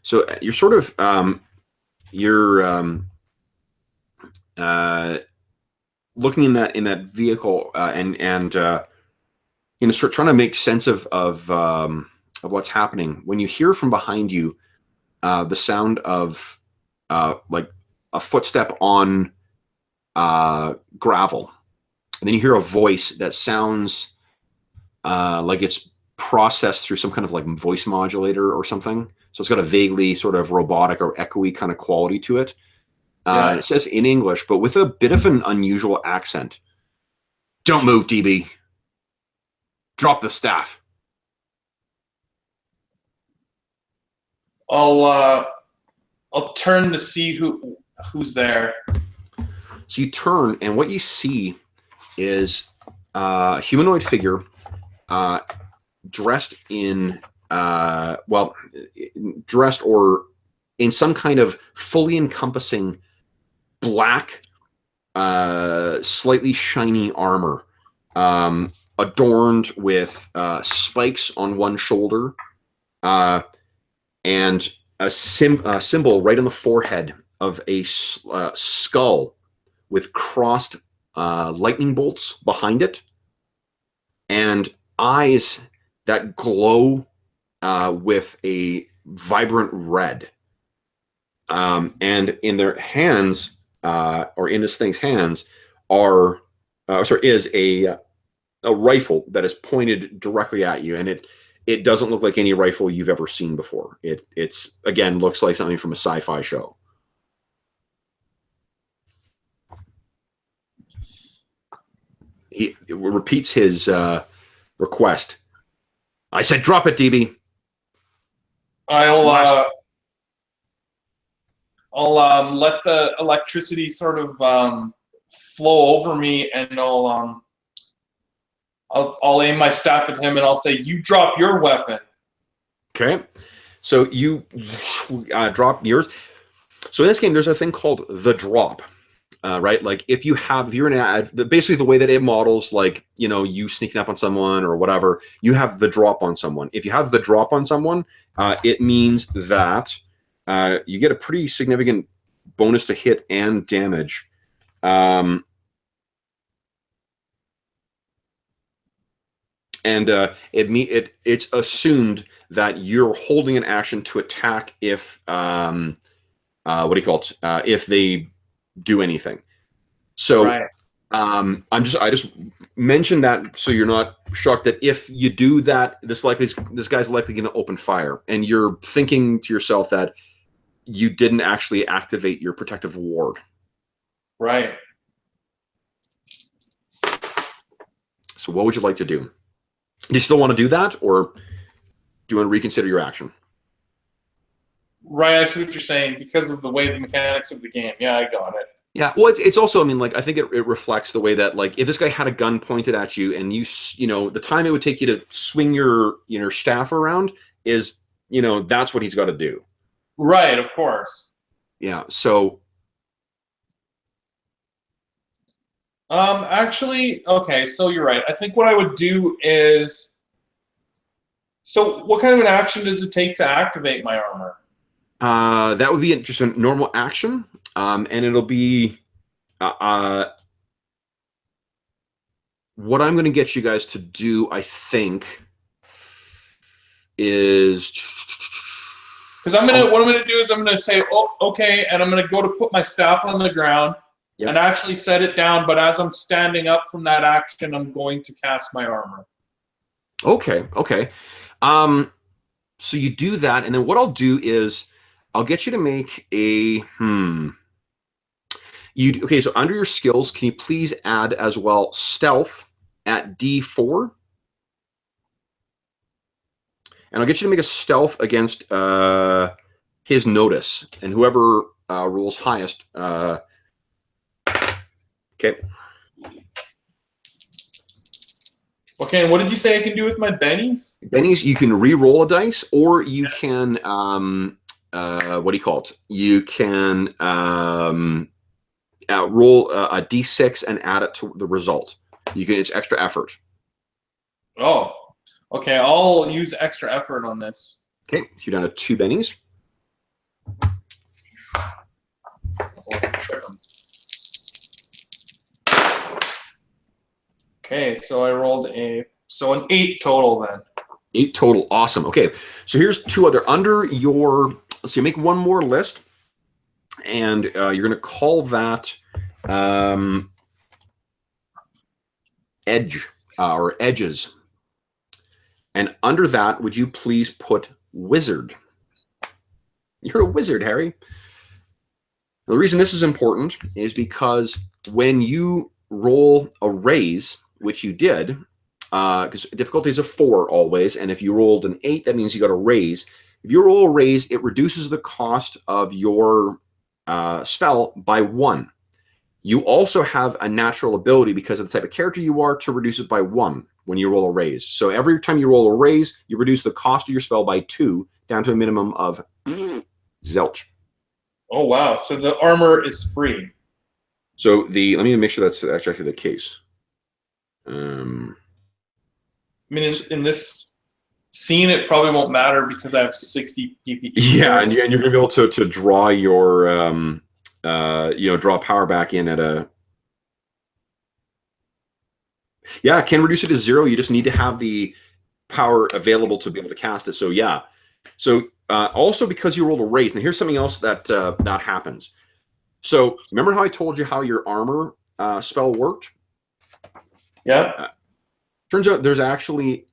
So you're sort of looking in that vehicle and start trying to make sense of what's happening when you hear from behind you the sound of like a footstep on gravel, and then you hear a voice that sounds like it's processed through some kind of like voice modulator or something. So it's got a vaguely sort of robotic or echoey kind of quality to it. It says in English, but with a bit of an unusual accent. Don't move, DB. Drop the staff. I'll turn to see who's there. So you turn, and what you see is a humanoid figure dressed in dressed or in some kind of fully encompassing black, slightly shiny armor, adorned with spikes on one shoulder, and a symbol right on the forehead of a skull with crossed lightning bolts behind it, and eyes that glow with a vibrant red. And in their hands, or in this thing's hands, is a rifle that is pointed directly at you, and it doesn't look like any rifle you've ever seen before. It's again looks like something from a sci-fi show. He repeats his request. I said, "Drop it, DB." I'll let the electricity sort of flow over me, and I'll aim my staff at him, and I'll say, "You drop your weapon." Okay. So you drop yours. So in this game, there's a thing called the drop, right? Like if you're in basically the way that it models, like, you sneaking up on someone or whatever, you have the drop on someone. If you have the drop on someone, it means that you get a pretty significant bonus to hit and damage. And it's assumed that you're holding an action to attack if if they do anything. So right. I just mentioned that so you're not shocked that if you do that, this guy's likely going to open fire, and you're thinking to yourself that you didn't actually activate your protective ward. Right. So what would you like to do? Do you still want to do that, or do you want to reconsider your action? Right, I see what you're saying because of the way the mechanics of the game. Yeah, I got it. Yeah, well, it's also, I mean, like, I think it reflects the way that, like, if this guy had a gun pointed at you and you know, the time it would take you to swing your, staff around is, that's what he's got to do. Right, of course. Yeah, so. Actually, okay, so you're right. I think what I would do is, so what kind of an action does it take to activate my armor? That would be just a normal action, and it'll be what I'm going to get you guys to do, I think, is because what I'm gonna do is I'm gonna say, oh, okay, and I'm gonna go to put my staff on the ground and actually set it down. But as I'm standing up from that action, I'm going to cast my armor. Okay. So you do that, and then what I'll do is I'll get you to make a okay, so under your skills, can you please add as well stealth at D4? And I'll get you to make a stealth against his notice, and whoever rolls highest. Okay. Okay, and what did you say I can do with my bennies? Bennies, you can re-roll a dice, or you can what do you call it? You can roll a d6 and add it to the result. You can. It's extra effort. Oh, okay. I'll use extra effort on this. Okay, so you're down to 2 bennies. Okay, so I rolled an 8 total then. 8 total. Awesome. Okay, so here's 2 other under your. Let's see. Make one more list, and you're going to call that edge or edges. And under that, would you please put wizard? You're a wizard, Harry. The reason this is important is because when you roll a raise, which you did, because difficulty is a 4 always, and if you rolled an 8, that means you got a raise. If you roll a raise, it reduces the cost of your spell by 1. You also have a natural ability, because of the type of character you are, to reduce it by 1 when you roll a raise. So every time you roll a raise, you reduce the cost of your spell by 2, down to a minimum of zilch. Oh, wow. So the armor is free. So let me make sure that's actually the case. I mean, in this scene, it probably won't matter because I have 60 PPE. Yeah, and you're going to be able to draw your draw power back in at a. Yeah, it can reduce it to 0. You just need to have the power available to be able to cast it. So yeah. So also because you rolled a raise, and here's something else that that happens. So remember how I told you how your armor spell worked? Yeah. Turns out there's actually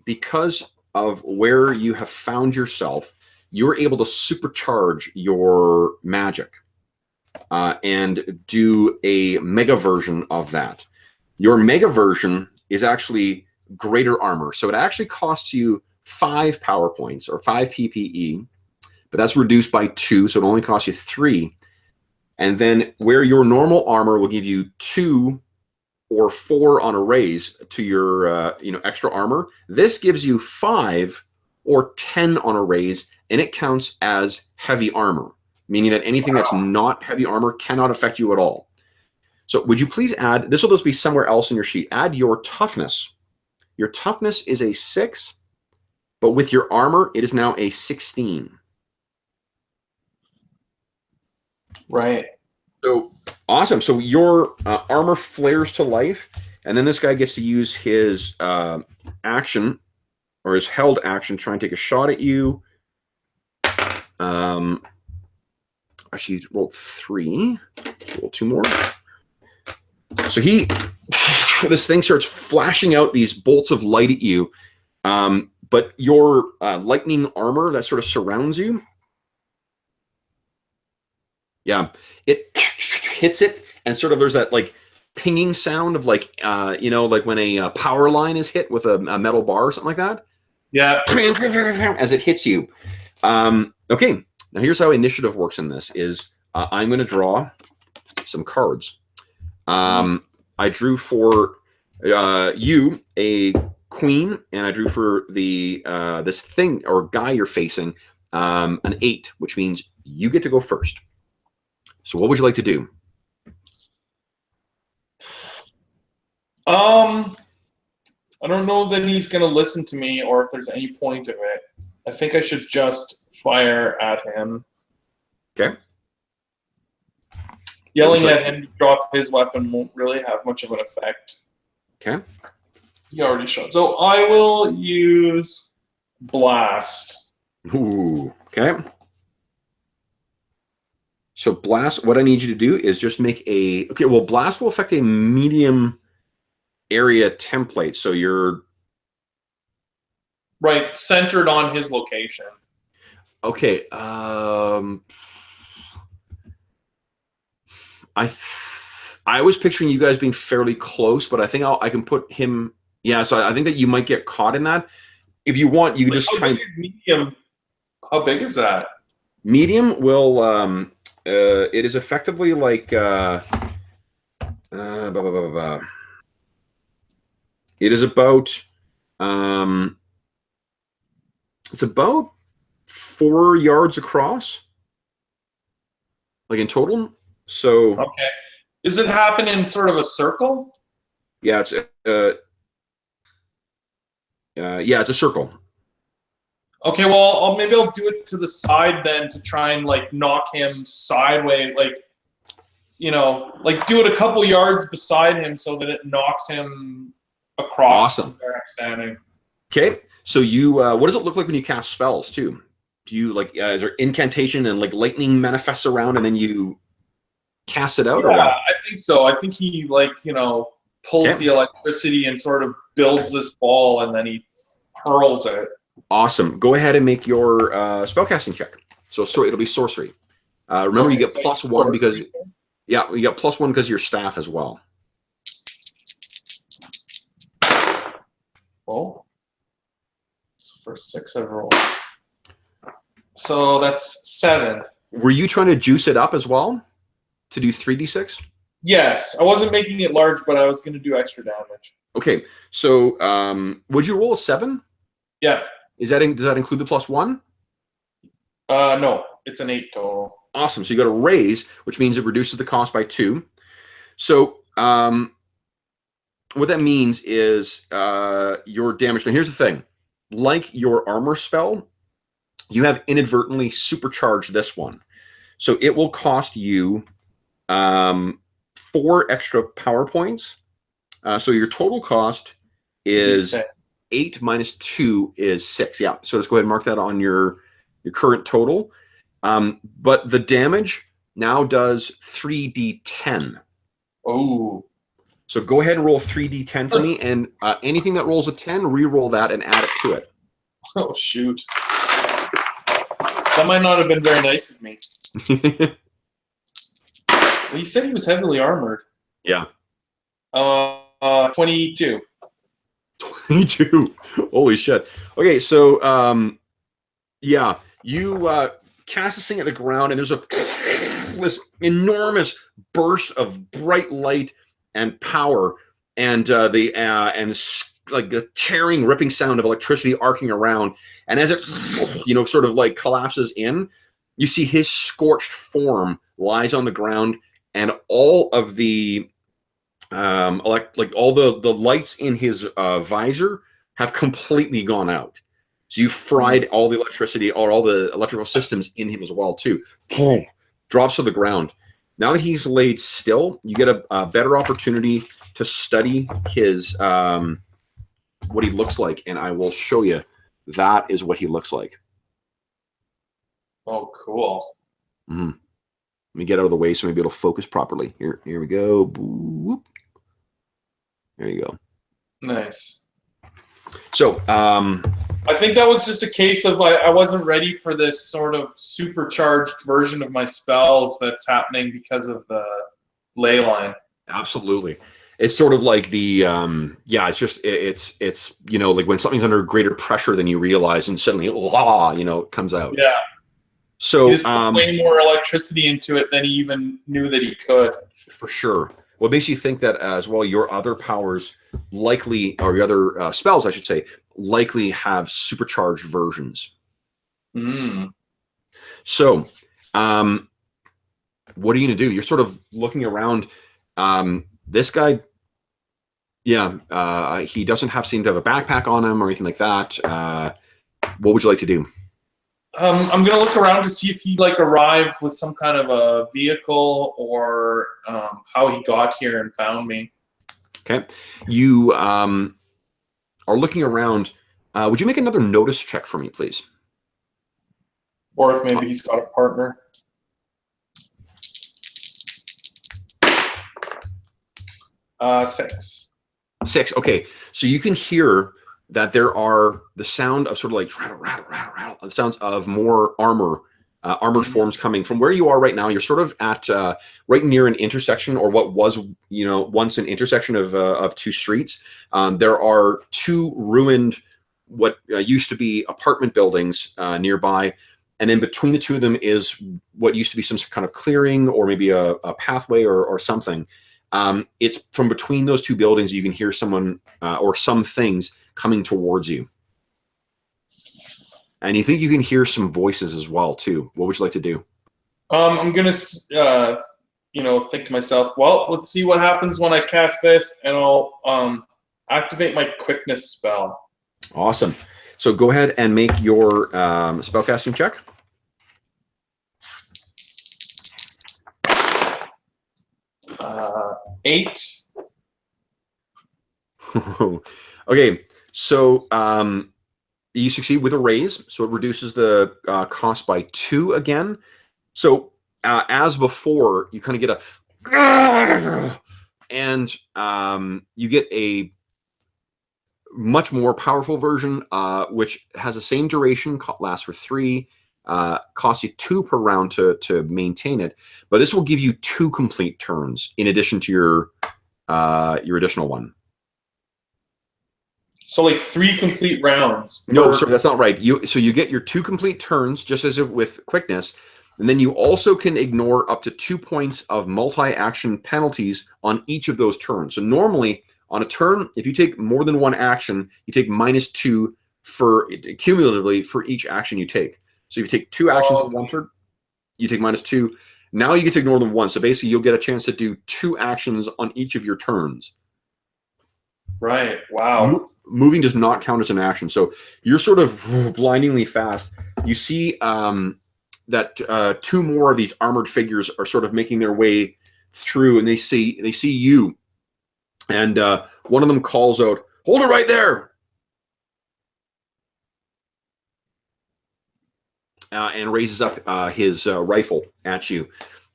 because of where you have found yourself, you're able to supercharge your magic and do a mega version of that. Your mega version is actually greater armor. So it actually costs you 5 power points or 5 PPE, but that's reduced by 2, so it only costs you 3. And then where your normal armor will give you 2 or 4 on a raise to your extra armor, this gives you 5 or 10 on a raise, and it counts as heavy armor, meaning that anything that's not heavy armor cannot affect you at all. So would you please add, this will just be somewhere else in your sheet, add your toughness. Your toughness is a 6, but with your armor, it is now a 16. Right. So awesome. So your armor flares to life, and then this guy gets to use his action or his held action, try and take a shot at you. Actually, he rolled 3. Roll 2 more. So this thing starts flashing out these bolts of light at you, but your lightning armor that sort of surrounds you, yeah, it hits it, and sort of there's that like pinging sound of like you know, like when a power line is hit with a metal bar or something like that. Yeah. As it hits you. Okay, now here's how initiative works in this. Is I'm going to draw some cards. I drew for you a queen, and I drew for the this thing or guy you're facing an 8, which means you get to go first. So what would you like to do? I don't know that he's going to listen to me or if there's any point of it. I think I should just fire at him. Okay. Yelling at him to drop his weapon won't really have much of an effect. Okay. He already shot. So I will use Blast. Ooh. Okay. So Blast, what I need you to do is just make a... Okay, well, Blast will affect a medium area template. So you're... Right, centered on his location. Okay. I was picturing you guys being fairly close, but I think I can put him... Yeah, so I think that you might get caught in that. If you want, you can just try... Medium. How big is that? Medium will... it is effectively like... It is about... it's about 4 yards across, like in total. So... Okay. Does it happen in sort of a circle? Yeah, it's it's a circle. Okay, well, maybe I'll do it to the side then to try and like knock him sideways, like, you know, like do it a couple yards beside him so that it knocks him across. Awesome. Where I'm standing. Okay, so you what does it look like when you cast spells too? Do you like is there incantation and like lightning manifests around and then you cast it out? Yeah, or what? I think so. I think he like, you know, pulls the electricity and sort of builds this ball and then he hurls it. Awesome. Go ahead and make your spellcasting check. So it'll be sorcery. Remember, you get +1 because you get +1 because of your staff as well. Oh, it's the first 6 I've rolled. So that's 7. Were you trying to juice it up as well to do 3d6? Yes, I wasn't making it large, but I was going to do extra damage. Okay, so would you roll a 7? Yeah. Does that include the +1? No, it's an 8 total. Awesome. So you got a raise, which means it reduces the cost by 2. So what that means is your damage. Now here's the thing: like your armor spell, you have inadvertently supercharged this one, so it will cost you 4 extra power points. So your total cost is 8 minus 2 is 6. Yeah. So let's go ahead and mark that on your current total. But the damage now does 3d10. Oh. So go ahead and roll 3d10 for me, and anything that rolls a 10, re-roll that and add it to it. Oh, shoot. That might not have been very nice of me. Well, you said he was heavily armored. Yeah. 22. 22. Holy shit. Okay, so yeah, you cast this thing at the ground, and there's this enormous burst of bright light and power, and like the tearing, ripping sound of electricity arcing around. And as it, sort of like collapses in, you see his scorched form lies on the ground, and all of the all the lights in his visor have completely gone out. So you fried all the electricity or all the electrical systems in him as well too. Drops to the ground. Now that he's laid still, you get a better opportunity to study his what he looks like, and I will show you. That is what he looks like. Oh, cool. Mm-hmm. Let me get out of the way so maybe it'll focus properly. Here we go. Boop. There you go. Nice. So, I think that was just a case of I wasn't ready for this sort of supercharged version of my spells that's happening because of the ley line. Absolutely. It's sort of like the yeah, it's you know, like when something's under greater pressure than you realize and suddenly you know, it comes out. Yeah. So He just put way more electricity into it than he even knew that he could. for sure. What makes you think that as well, your other powers likely, or your other spells, I should say, likely have supercharged versions. Mm. So, what are you going to do? You're sort of looking around. This guy, yeah, he doesn't seem to have a backpack on him or anything like that. What would you like to do? I'm gonna look around to see if he like arrived with some kind of a vehicle or how he got here and found me. Okay, you are looking around. Would you make another notice check for me, please? Or if maybe he's got a partner. Six. 6. Okay, so you can hear that there are the sound of sort of like rattle, rattle, rattle, rattle. The sounds of more armored forms coming from where you are right now. You're sort of at right near an intersection, or what was, you know, once an intersection of two streets. There are two ruined, what used to be apartment buildings nearby, and then between the two of them is what used to be some kind of clearing, or maybe a pathway or something. It's from between those two buildings you can hear someone or some things coming towards you. And you think you can hear some voices as well, too. What would you like to do? I'm gonna, you know, think to myself, well, let's see what happens when I cast this, and I'll activate my quickness spell. Awesome. So go ahead and make your spellcasting check. Eight. Okay, so you succeed with a raise, so it reduces the cost by 2 again. So as before, you kind of get a and you get a much more powerful version, which has the same duration, lasts for 3, costs you 2 per round to maintain it, but this will give you 2 complete turns in addition to your additional one. So like 3 complete rounds. No, sorry, that's not right. So you get your 2 complete turns, just as if with quickness, and then you also can ignore up to 2 points of multi-action penalties on each of those turns. So normally on a turn, if you take more than 1 action, you take -2 for cumulatively for each action you take. So if you take 2 actions in one turn, you take -2. Now you get to ignore them once. So basically, you'll get a chance to do 2 actions on each of your turns. Right. Wow. Moving does not count as an action. So you're sort of blindingly fast. You see that 2 more of these armored figures are sort of making their way through, and they see you. And one of them calls out, "Hold it right there!" And raises up his rifle at you.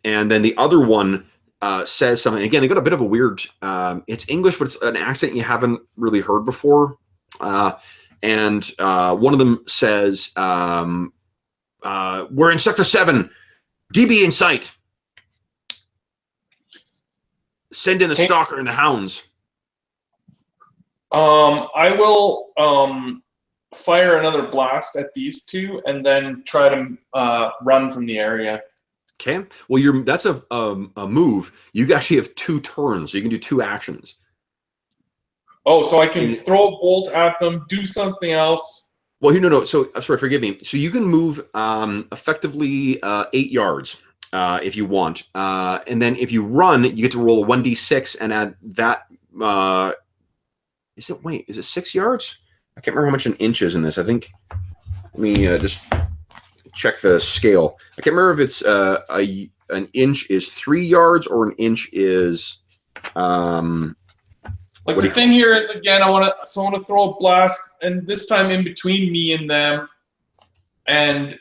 And then the other one says something. Again, they got a bit of a weird, it's English, but it's an accent you haven't really heard before. And one of them says, "We're in Sector 7. DB in sight. Send in the stalker and the hounds." I will fire another blast at these 2 and then try to run from the area. Okay. Well, that's a move. You actually have 2 turns, so you can do 2 actions. Oh, so I can throw a bolt at them, do something else. Well, no. So, sorry, forgive me. So you can move effectively 8 yards if you want. And then if you run, you get to roll a 1d6 and add that. Is it 6 yards? I can't remember how much an inch is in this. I think, let me just check the scale. I can't remember if it's an inch is 3 yards or an inch is like the thing here is, again, I want to throw a blast, and this time in between me and them, and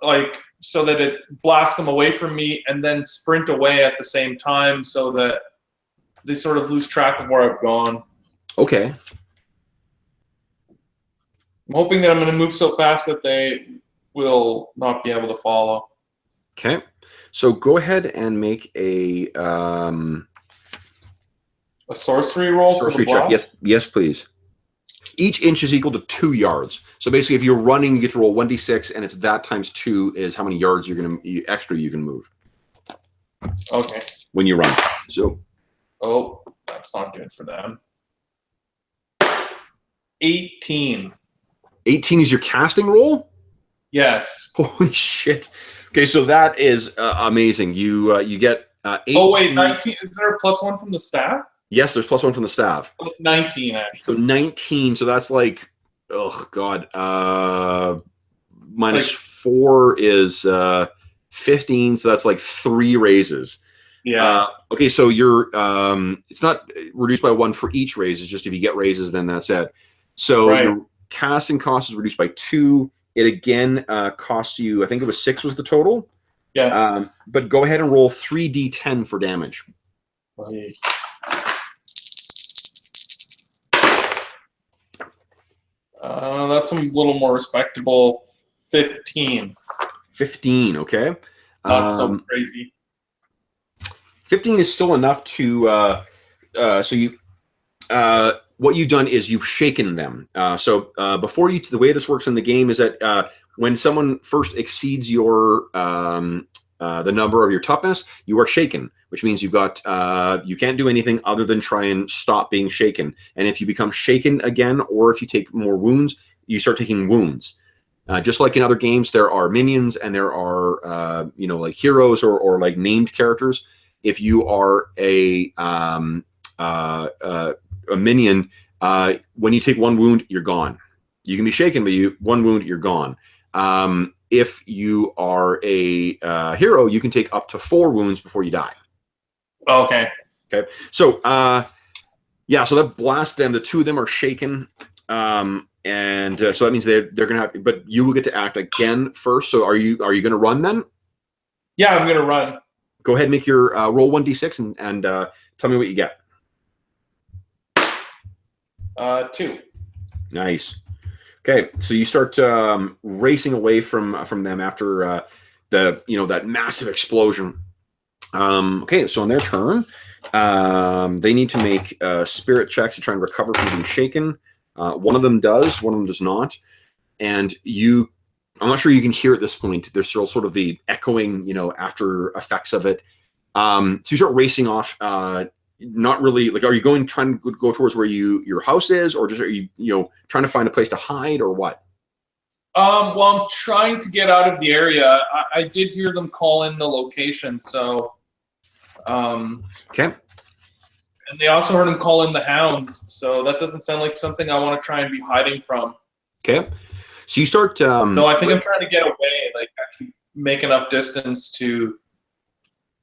like so that it blasts them away from me, and then sprint away at the same time so that they sort of lose track of where I've gone. Okay. I'm hoping that I'm going to move so fast that they will not be able to follow. Okay. So go ahead and make a sorcery roll for the sorcery check. blast? Yes, please. Each inch is equal to 2 yards. So basically, if you're running, you get to roll 1d6, and it's that times 2 is how many yards extra you can move. Okay. When you run. So. Oh, that's not good for them. 18. 18 is your casting roll? Yes. Holy shit. Okay, so that is amazing. You get 18. Oh, wait, 19. Is there a +1 from the staff? Yes, there's +1 from the staff. Oh, it's 19, actually. So 19, so that's like, oh, God. Minus like, 4 is 15, so that's like 3 raises. Yeah. Okay, so you're, it's not reduced by 1 for each raise. It's just if you get raises, then that's it. So your casting cost is reduced by 2. It again costs you, I think it was 6 was the total. Yeah. But go ahead and roll 3d10 for damage. That's a little more respectable. 15. 15, okay. Not so crazy. 15 is still enough to, so you, what you've done is you've shaken them. So before you, the way this works in the game is that when someone first exceeds your, the number of your toughness, you are shaken, which means you've got, you can't do anything other than try and stop being shaken. And if you become shaken again, or if you take more wounds, you start taking wounds. Just like in other games, there are minions and there are, you know, like heroes or like named characters. If you are a minion, when you take 1 wound, you're gone. You can be shaken, but 1 wound, you're gone. If you are a hero, you can take up to 4 wounds before you die. Okay. Okay. So, yeah, so that blasts them. The 2 of them are shaken. And so that means they're going to have, but you will get to act again first. So are you going to run then? Yeah, I'm going to run. Go ahead and make your roll 1d6 and tell me what you get. 2. Nice. Okay, so you start racing away from them after the that massive explosion. Okay, so on their turn, they need to make spirit checks to try and recover from being shaken. One of them does, one of them does not, and I'm not sure you can hear at this point. There's still sort of the echoing, after effects of it. So you start racing off. Not really, like, are you trying to go towards where your house is, or just are you trying to find a place to hide, or what? Well, I'm trying to get out of the area. I did hear them call in the location, so. Okay. And they also heard him call in the hounds, so that doesn't sound like something I want to try and be hiding from. Okay. So you start. No, I think I'm trying to get away, like actually make enough distance to.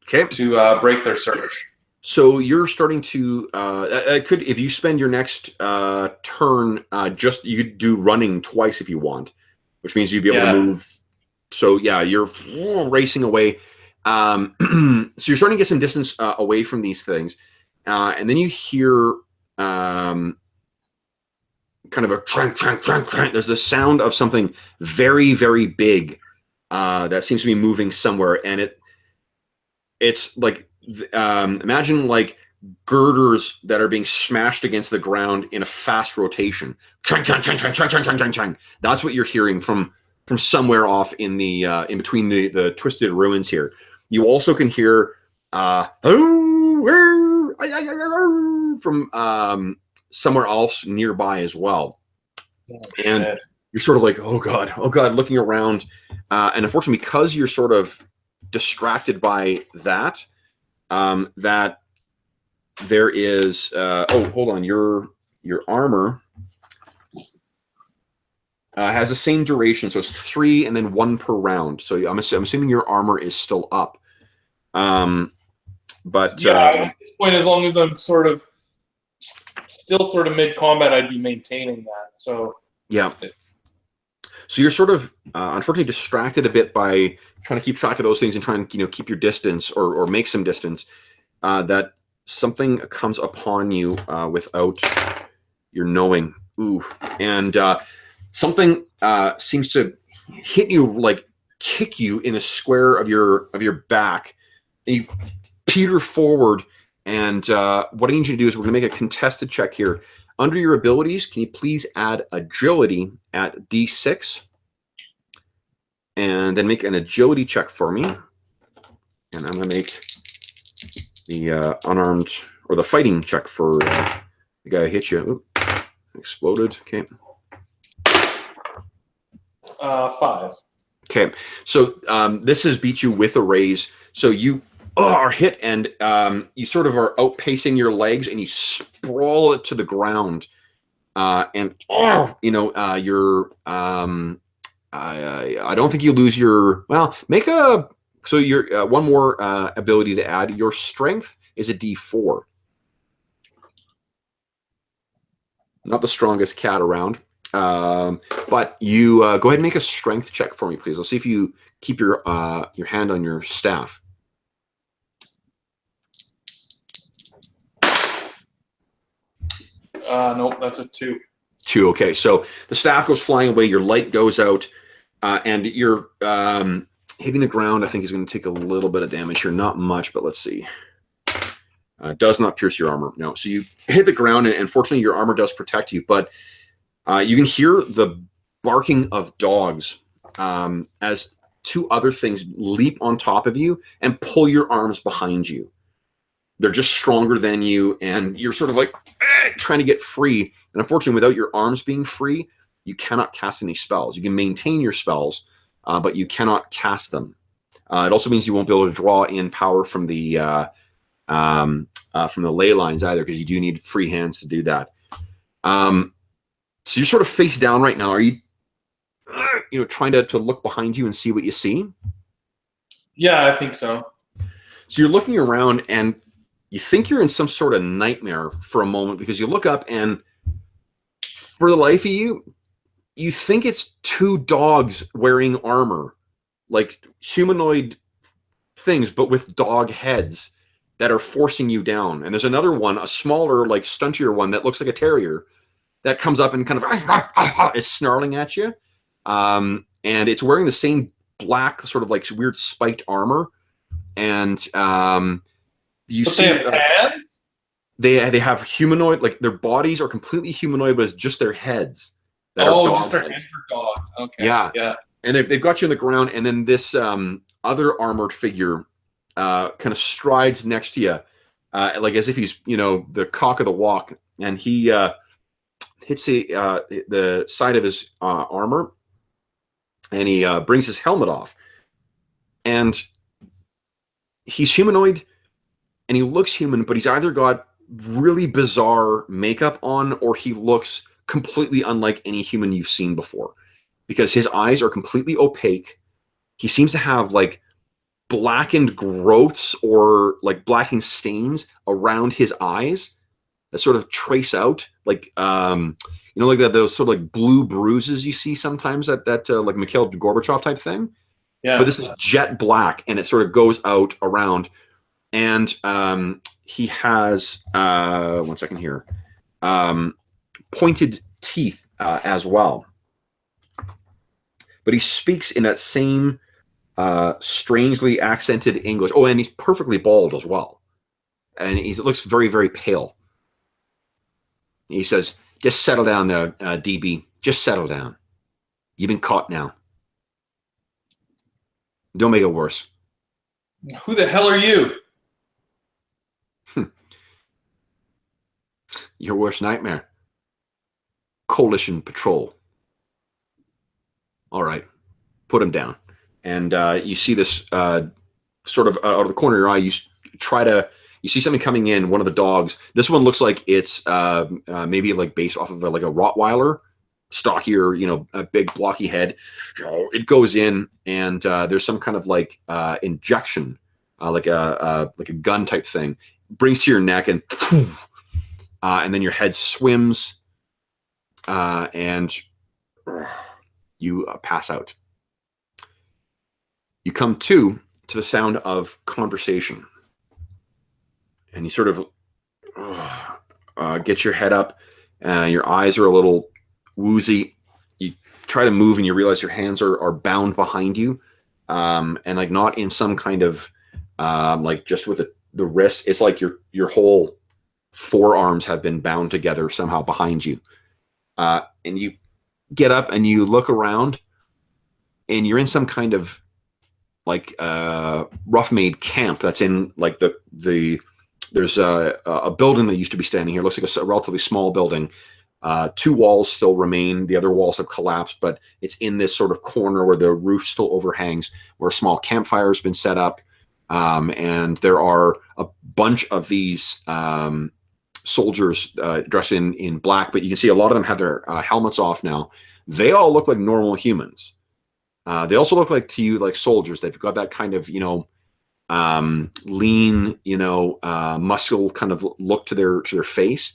Okay. To break their search. So you're starting to. If you spend your next turn, you could do running twice if you want, which means you'd be able to move. So yeah, you're racing away. So you're starting to get some distance away from these things. And then you hear kind of a crank, crank, crank, crank. There's the sound of something very, very big that seems to be moving somewhere. And it's like, imagine like girders that are being smashed against the ground in a fast rotation. Crank, crank, crank, crank, crank, crank, crank, crank, crank. That's what you're hearing from somewhere off in the in between the twisted ruins here. You also can hear from somewhere else nearby as well. And you're sort of like, oh god, looking around, and unfortunately, because you're sort of distracted by that, that there is oh, hold on, your armor has the same duration, so it's 3 and then 1 per round. So I'm assuming your armor is still up. But yeah, at this point, as long as I'm still sort of mid combat, I'd be maintaining that. So yeah. So you're sort of unfortunately distracted a bit by trying to keep track of those things and trying to keep your distance or make some distance. That something comes upon you without your knowing. Ooh, and something seems to hit you like kick you in the square of your back, and you peter forward. And what I need you to do is we're going to make a contested check here. Under your abilities, can you please add agility at D6? And then make an agility check for me. And I'm going to make the unarmed or the fighting check for the guy who hit you. Oop, exploded. Okay. 5. Okay. So this has beat you with a raise. So you are hit, and you sort of are outpacing your legs, and you sprawl it to the ground. And you're I don't think you lose your, well, make a, so your one more ability to add. Your strength is a D4. Not the strongest cat around. But you go ahead and make a strength check for me, please. I'll see if you keep your hand on your staff. Nope, that's a 2. 2, okay. So the staff goes flying away, your light goes out, and you're hitting the ground. I think he's going to take a little bit of damage here. Not much, but let's see. Does not pierce your armor. No. So you hit the ground, and fortunately your armor does protect you, but you can hear the barking of dogs as 2 other things leap on top of you and pull your arms behind you. They're just stronger than you, and you're sort of like trying to get free. And unfortunately, without your arms being free, you cannot cast any spells. You can maintain your spells, but you cannot cast them. It also means you won't be able to draw in power from the ley lines either, because you do need free hands to do that. So you're sort of face down right now. Are you, trying to look behind you and see what you see? Yeah, I think so. So you're looking around, and you think you're in some sort of nightmare for a moment, because you look up, and for the life of you, you think it's 2 dogs wearing armor, like humanoid things, but with dog heads that are forcing you down. And there's another one, a smaller, like stuntier one that looks like a terrier, that comes up and kind of is snarling at you. And it's wearing the same black, sort of like weird spiked armor. And you see, they have hands? They have humanoid, like their bodies are completely humanoid, but it's just their heads. Just their heads are dogs. Okay. Yeah. And they've got you on the ground, and then this other armored figure kind of strides next to you, like as if he's, the cock of the walk, and he hits the side of his armor, and he brings his helmet off, and he's humanoid, and he looks human, but he's either got really bizarre makeup on, or he looks completely unlike any human you've seen before, because his eyes are completely opaque. He seems to have like blackened growths or like blackened stains around his eyes that sort of trace out like like those sort of like blue bruises you see sometimes at that like Mikhail Gorbachev type thing. Yeah. But this is jet black, and it sort of goes out around, and he has 1 second here, pointed teeth as well. But he speaks in that same strangely accented English. Oh, and he's perfectly bald as well, and he looks very, very pale. He says, "Just settle down there, DB. Just settle down. You've been caught now. Don't make it worse." Who the hell are you? Your worst nightmare. Coalition patrol. All right, put him down. And you see this sort of out of the corner of your eye. You see something coming in. One of the dogs. This one looks like it's maybe like based off of like a Rottweiler, stockier, a big blocky head. It goes in, and there's some kind of like injection, like a gun type thing. Brings to your neck, and then your head swims, and you pass out. You come to the sound of conversation, and you sort of get your head up, your eyes are a little woozy. You try to move, and you realize your hands are bound behind you, and like not in some kind of like just with the wrist. It's like your whole forearms have been bound together somehow behind you. And you get up and you look around, and you're in some kind of like rough made camp that's in like there's a building that used to be standing here. It looks like a relatively small building. Two walls still remain. The other walls have collapsed, but it's in this sort of corner where the roof still overhangs, where a small campfire has been set up. And there are a bunch of these soldiers dressed in black, but you can see a lot of them have their helmets off now. They all look like normal humans. They also look like to you like soldiers. They've got that kind of, lean, muscle kind of look to their face.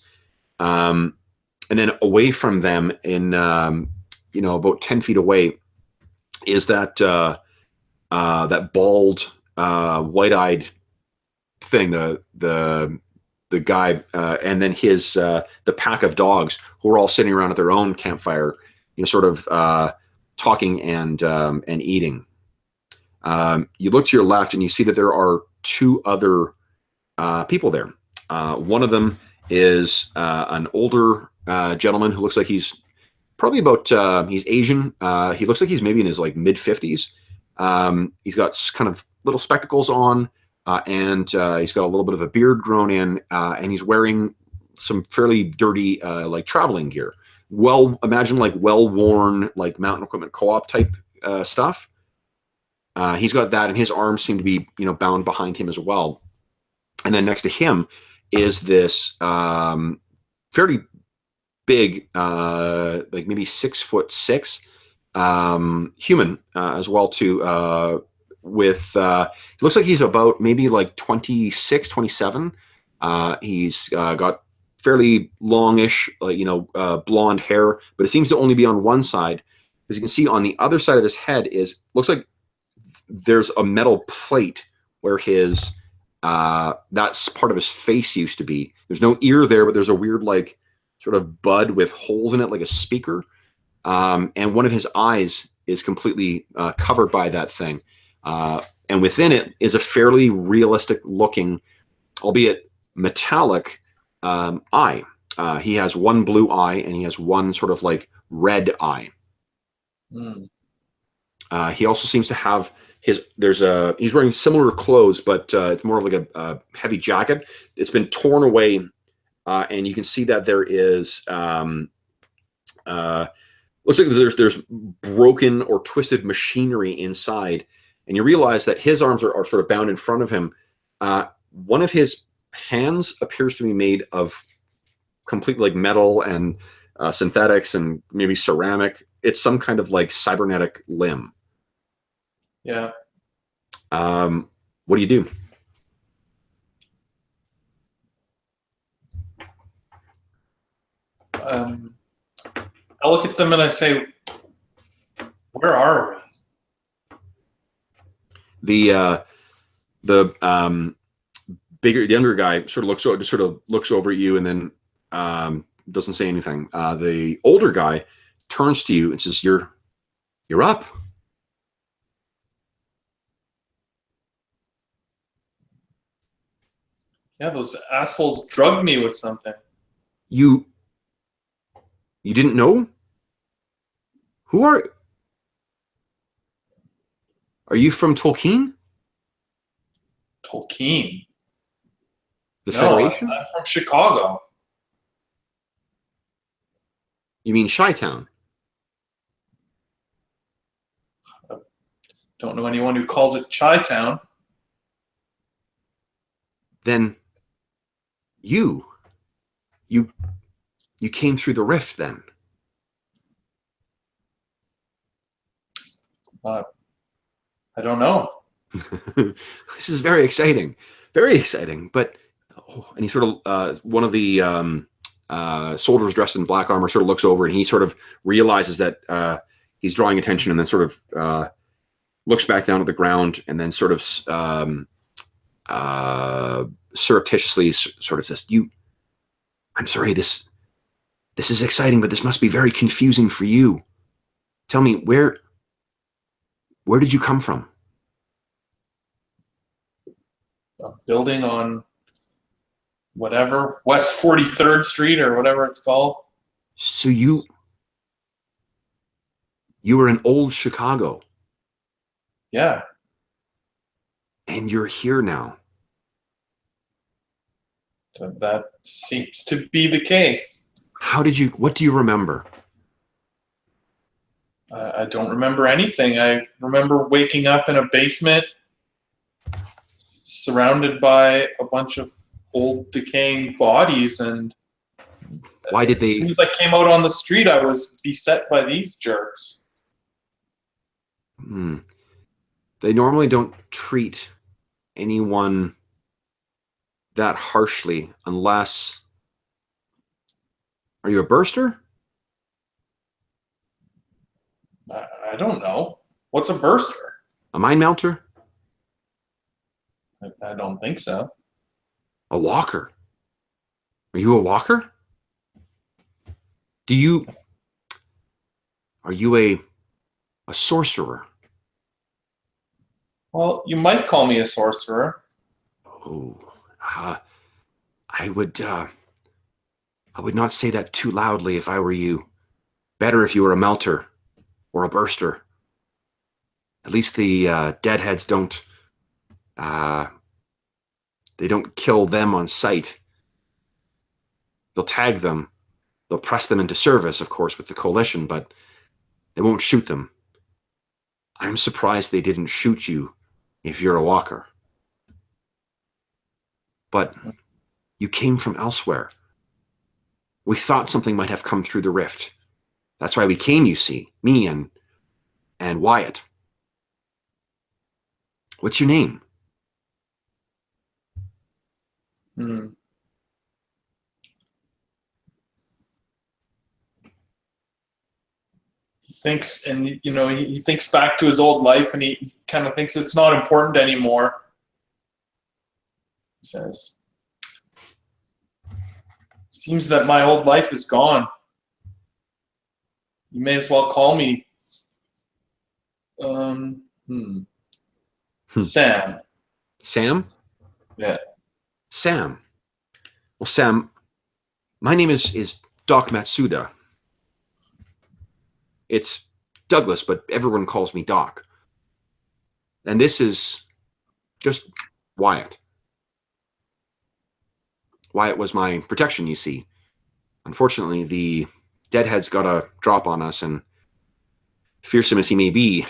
And then away from them in, about 10 feet away is that that bald, white-eyed thing, the guy, and then his the pack of dogs who are all sitting around at their own campfire, sort of talking and eating. You look to your left and you see that there are two other people there. One of them is an older gentleman who looks like he's probably about he's Asian. He looks like he's maybe in his like mid-50s. He's got kind of little spectacles on, and he's got a little bit of a beard grown in, and he's wearing some fairly dirty like traveling gear. Imagine like well-worn like Mountain Equipment Co-op type stuff. He's got that, and his arms seem to be bound behind him as well. And then next to him is this fairly big, like maybe 6'6" human as well too. With he looks like he's about maybe like 26, 27. He's got fairly longish, blonde hair, but it seems to only be on one side. As you can see, on the other side of his head looks like there's a metal plate where his that's part of his face used to be. There's no ear there, but there's a weird like sort of bud with holes in it, like a speaker. And one of his eyes is completely covered by that thing. And within it is a fairly realistic looking, albeit metallic, eye. He has one blue eye and he has one sort of like red eye. Mm. He also seems to have he's wearing similar clothes, but it's more of like a heavy jacket. It's been torn away, and you can see that there is looks like there's broken or twisted machinery inside, and you realize that his arms are sort of bound in front of him. One of his hands appears to be made of complete like metal and synthetics and maybe ceramic. It's some kind of like cybernetic limb. Yeah. What do you do? I look at them and I say, "Where are we?" The younger guy sort of looks over at you and then doesn't say anything. The older guy turns to you and says, "You're up." Yeah, those assholes drugged me with something. You didn't know? Who are you from Tolkien? Tolkien? The Federation? I'm from Chicago. You mean Chi-Town? I don't know anyone who calls it Chi-Town. Then you came through the rift then. I don't know. This is very exciting. Very exciting. But, and he sort of, one of the soldiers dressed in black armor sort of looks over and he sort of realizes that he's drawing attention and then sort of looks back down at the ground and then sort of surreptitiously sort of says, I'm sorry, this is exciting, but this must be very confusing for you. Tell me, where did you come from? a building on whatever, West 43rd Street or whatever it's called. So you were in old Chicago, Yeah. and you're here now. That seems to be the case. What do you remember? I don't remember anything. I remember waking up in a basement surrounded by a bunch of old decaying bodies, and Why did as soon as I came out on the street, I was beset by these jerks. They normally don't treat anyone that harshly unless... Are you a burster? I don't know. What's a burster? A mind melter? I don't think so. A walker? Are you a walker? Are you a sorcerer? Well, you might call me a sorcerer. Oh, I would not say that too loudly if I were you. Better if you were a melter or a burster. At least the deadheads don't kill them on sight. They'll tag them. They'll press them into service, of course, with the coalition, but they won't shoot them. I'm surprised they didn't shoot you if you're a walker. But you came from elsewhere. We thought something might have come through the rift. That's why we came, you see, me and Wyatt. What's your name? He thinks, and he thinks back to his old life, and he kind of thinks it's not important anymore. He says, "Seems that my old life is gone. You may as well call me Sam." Sam? Yeah. Sam. Well, Sam, my name is Doc Matsuda. It's Douglas, but everyone calls me Doc. And this is just Wyatt. Wyatt was my protection, you see. Unfortunately, the deadheads got a drop on us, and fearsome as he may be,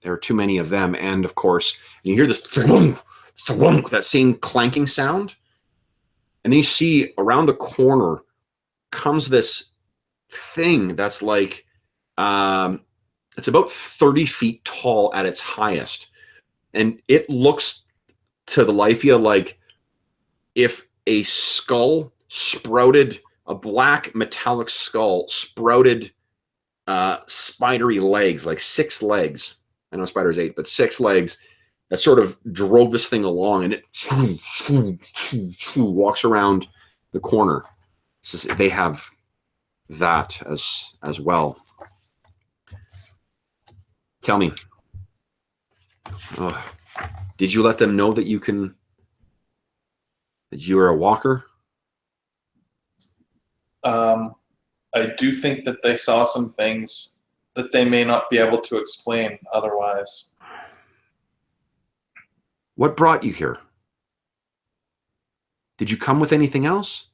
there are too many of them, and of course, you hear this thwunk, thwunk, that same clanking sound, and then you see around the corner comes this thing that's like, it's about 30 feet tall at its highest, and it looks to the life of you like if a skull sprouted, a black metallic skull sprouted spidery legs, like 6 legs. I know spider's 8, but 6 legs that sort of drove this thing along, and it walks around the corner. So they have that as well. Tell me, did you let them know that that you're a walker? I do think that they saw some things that they may not be able to explain otherwise. What brought you here? Did you come with anything else?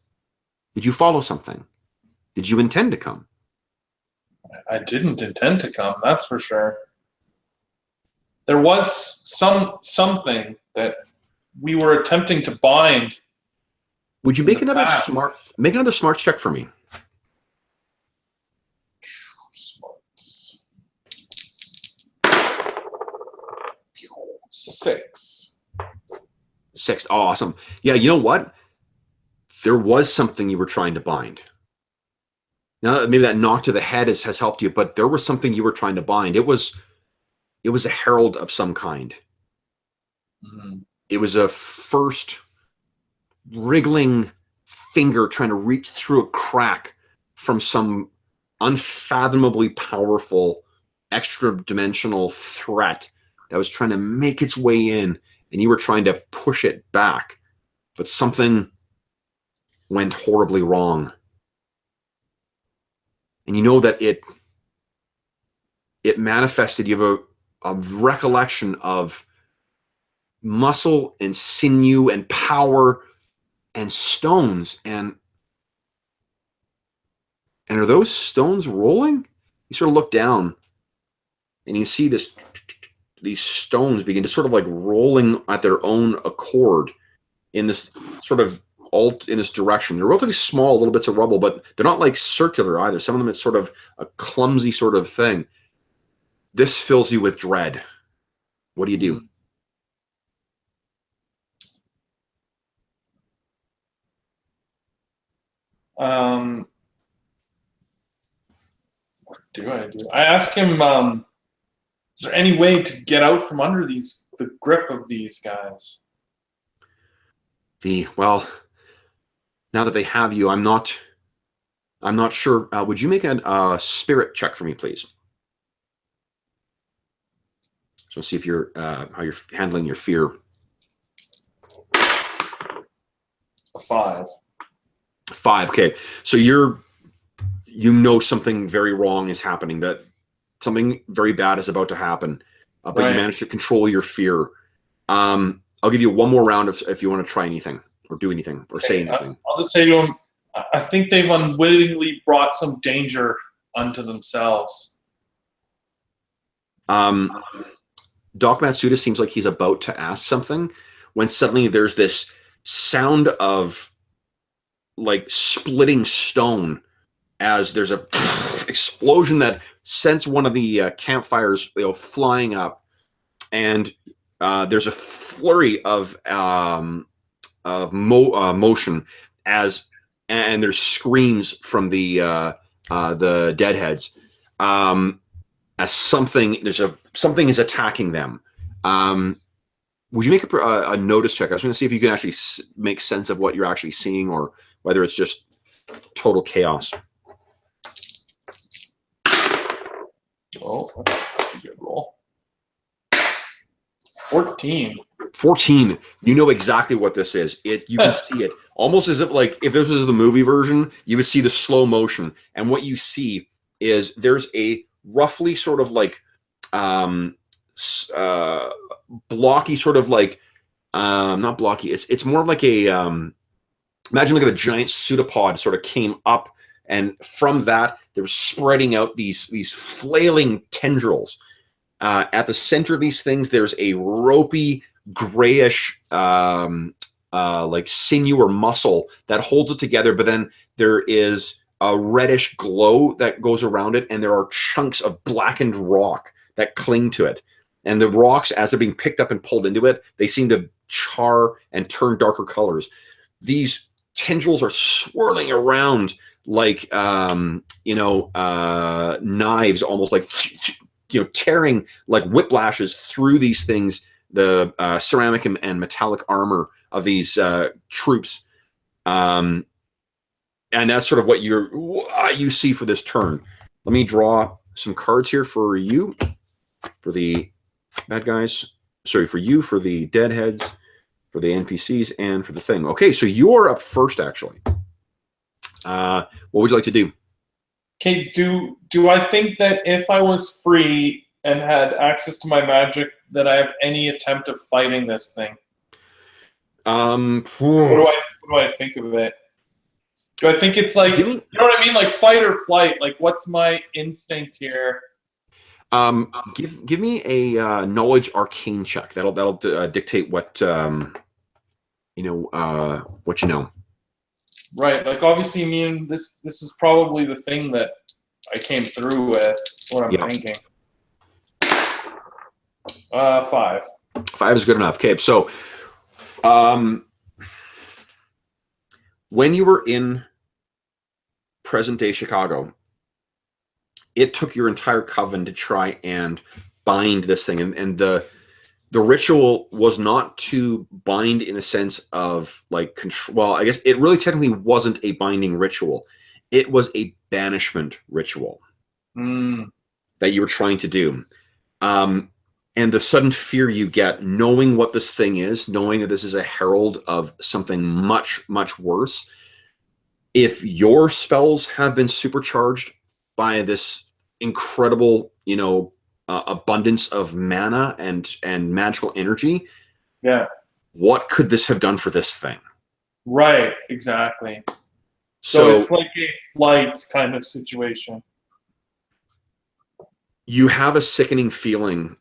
Did you follow something? Did you intend to come? I didn't intend to come, that's for sure. There was something that we were attempting to bind. Would you make another smarts check for me? Smarts. 6. 6. Oh, awesome. Yeah, you know what? There was something you were trying to bind. Now, maybe that knock to the head has helped you, but there was something you were trying to bind. It was a herald of some kind. Mm-hmm. It was a first wriggling finger trying to reach through a crack from some unfathomably powerful extra-dimensional threat that was trying to make its way in and you were trying to push it back, but something went horribly wrong. And you know that it manifested. You have a recollection of muscle and sinew and power and stones. And are those stones rolling? You sort of look down and you see these stones begin to sort of like rolling at their own accord in this sort of in this direction. They're relatively small, little bits of rubble, but they're not like circular either. Some of them, it's sort of a clumsy sort of thing. This fills you with dread. What do you do? What do I do? I ask him, is there any way to get out from under the grip of these guys? Well, now that they have you, I'm not sure. Would you make a spirit check for me, please? So see if you're how you're handling your fear. A 5. 5. Okay, so you know something very wrong is happening. That something very bad is about to happen, but right. You managed to control your fear. I'll give you one more round if you want to try anything or do anything or say anything. I'll just say to him, I think they've unwittingly brought some danger unto themselves. Doc Matsuda seems like he's about to ask something when suddenly there's this sound of like splitting stone as there's a explosion that sends one of the campfires flying up, and there's a flurry of motion and there's screams from the deadheads as something is attacking them. Would you make a notice check? I was going to see if you can actually make sense of what you're actually seeing, or whether it's just total chaos. Oh, that's a good roll. 14. 14. You know exactly what this is. You can see it almost as if, like, if this was the movie version, you would see the slow motion. And what you see is there's a roughly sort of like blocky sort of like not blocky. It's more like a imagine like a giant pseudopod sort of came up, and from that there was spreading out these flailing tendrils. At the center of these things, there's a ropey, grayish, like sinew or muscle that holds it together. But then there is a reddish glow that goes around it, and there are chunks of blackened rock that cling to it. And the rocks, as they're being picked up and pulled into it, they seem to char and turn darker colors. These tendrils are swirling around like, knives, almost like, tearing like whiplashes through these things, the ceramic and metallic armor of these troops. And that's sort of what you see for this turn. Let me draw some cards here for you, for the bad guys. Sorry, for you, for the deadheads, for the NPCs, and for the thing. Okay, so you're up first, actually. What would you like to do? Okay, do I think that if I was free and had access to my magic, that I have any attempt of fighting this thing? What do I think of it? Do I think it's like, you know what I mean? Like fight or flight? Like, what's my instinct here? Give me a knowledge arcane check. That'll dictate what what you know. Right. Like obviously, this is probably the thing that I came through with. What I'm thinking. 5. 5 is good enough. Okay, so when you were in present-day Chicago, it took your entire coven to try and bind this thing, and the ritual was not to bind in a sense of like control. Well, I guess it really technically wasn't a binding ritual. It was a banishment ritual that you were trying to do. And and the sudden fear you get knowing what this thing is, knowing that this is a herald of something much, much worse. If your spells have been supercharged by this incredible, abundance of mana and magical energy, Yeah. what could this have done for this thing? Right. Exactly. So it's like a flight kind of situation. You have a sickening feeling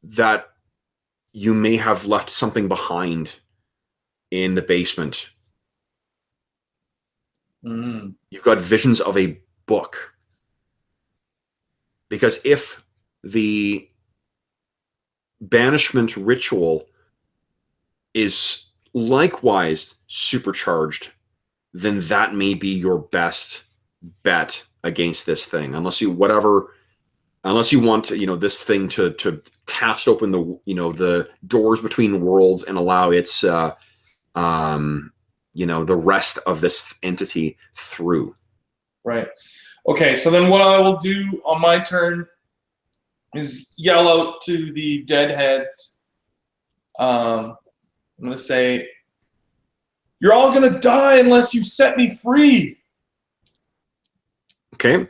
that you may have left something behind in the basement. You've got visions of a book. Because if the banishment ritual is likewise supercharged, then that may be your best bet against this thing. Unless you want this thing to cast open the doors between worlds and allow its the rest of this entity through. Right. Okay, so then what I will do on my turn is yell out to the deadheads. I'm going to say, "You're all going to die unless you set me free." Okay.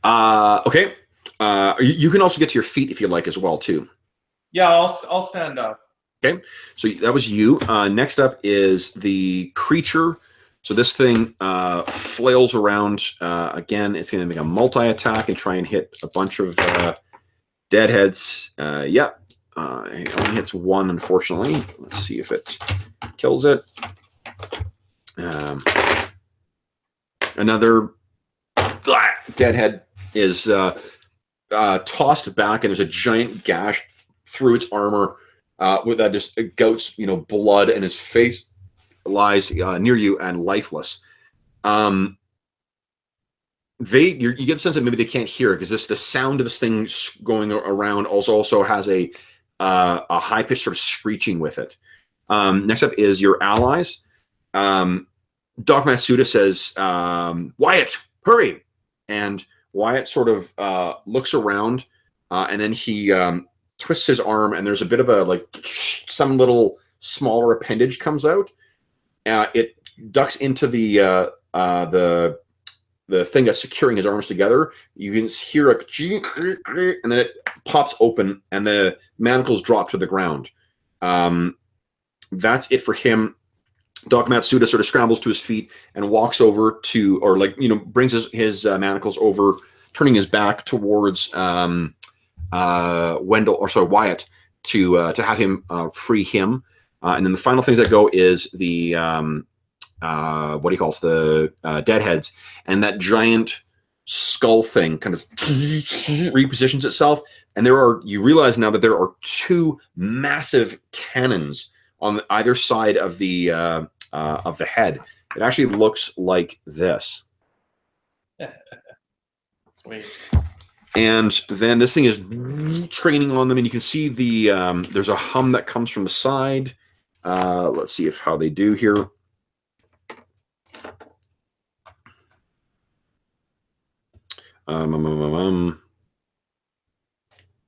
Okay. You can also get to your feet if you like as well, too. Yeah, I'll stand up. Okay. So that was you. Next up is the creature. So this thing flails around. Again, it's going to make a multi-attack and try and hit a bunch of deadheads. Yeah. It only hits one, unfortunately. Let's see if it kills it. Another deadhead is tossed back, and there's a giant gash through its armor with that just goat's blood, and his face lies near you and lifeless. You get the sense that maybe they can't hear because the sound of this thing going around also has a high pitched sort of screeching with it. Next up is your allies. Doc Matsuda says, "Wyatt, hurry!" And Wyatt sort of looks around, and then he twists his arm, and there's a bit of some little smaller appendage comes out. It ducks into the thing that's securing his arms together. You can hear a and then it pops open, and the manacles drop to the ground. That's it for him. Doc Matsuda sort of scrambles to his feet and walks over to, brings his manacles over, turning his back towards Wyatt to have him free him. And then the final things that go is the the deadheads, and that giant skull thing kind of repositions itself. And you realize now that there are two massive cannons on either side of the head. It actually looks like this. Sweet. And then this thing is training on them, and you can see there's a hum that comes from the side. Let's see how they do here.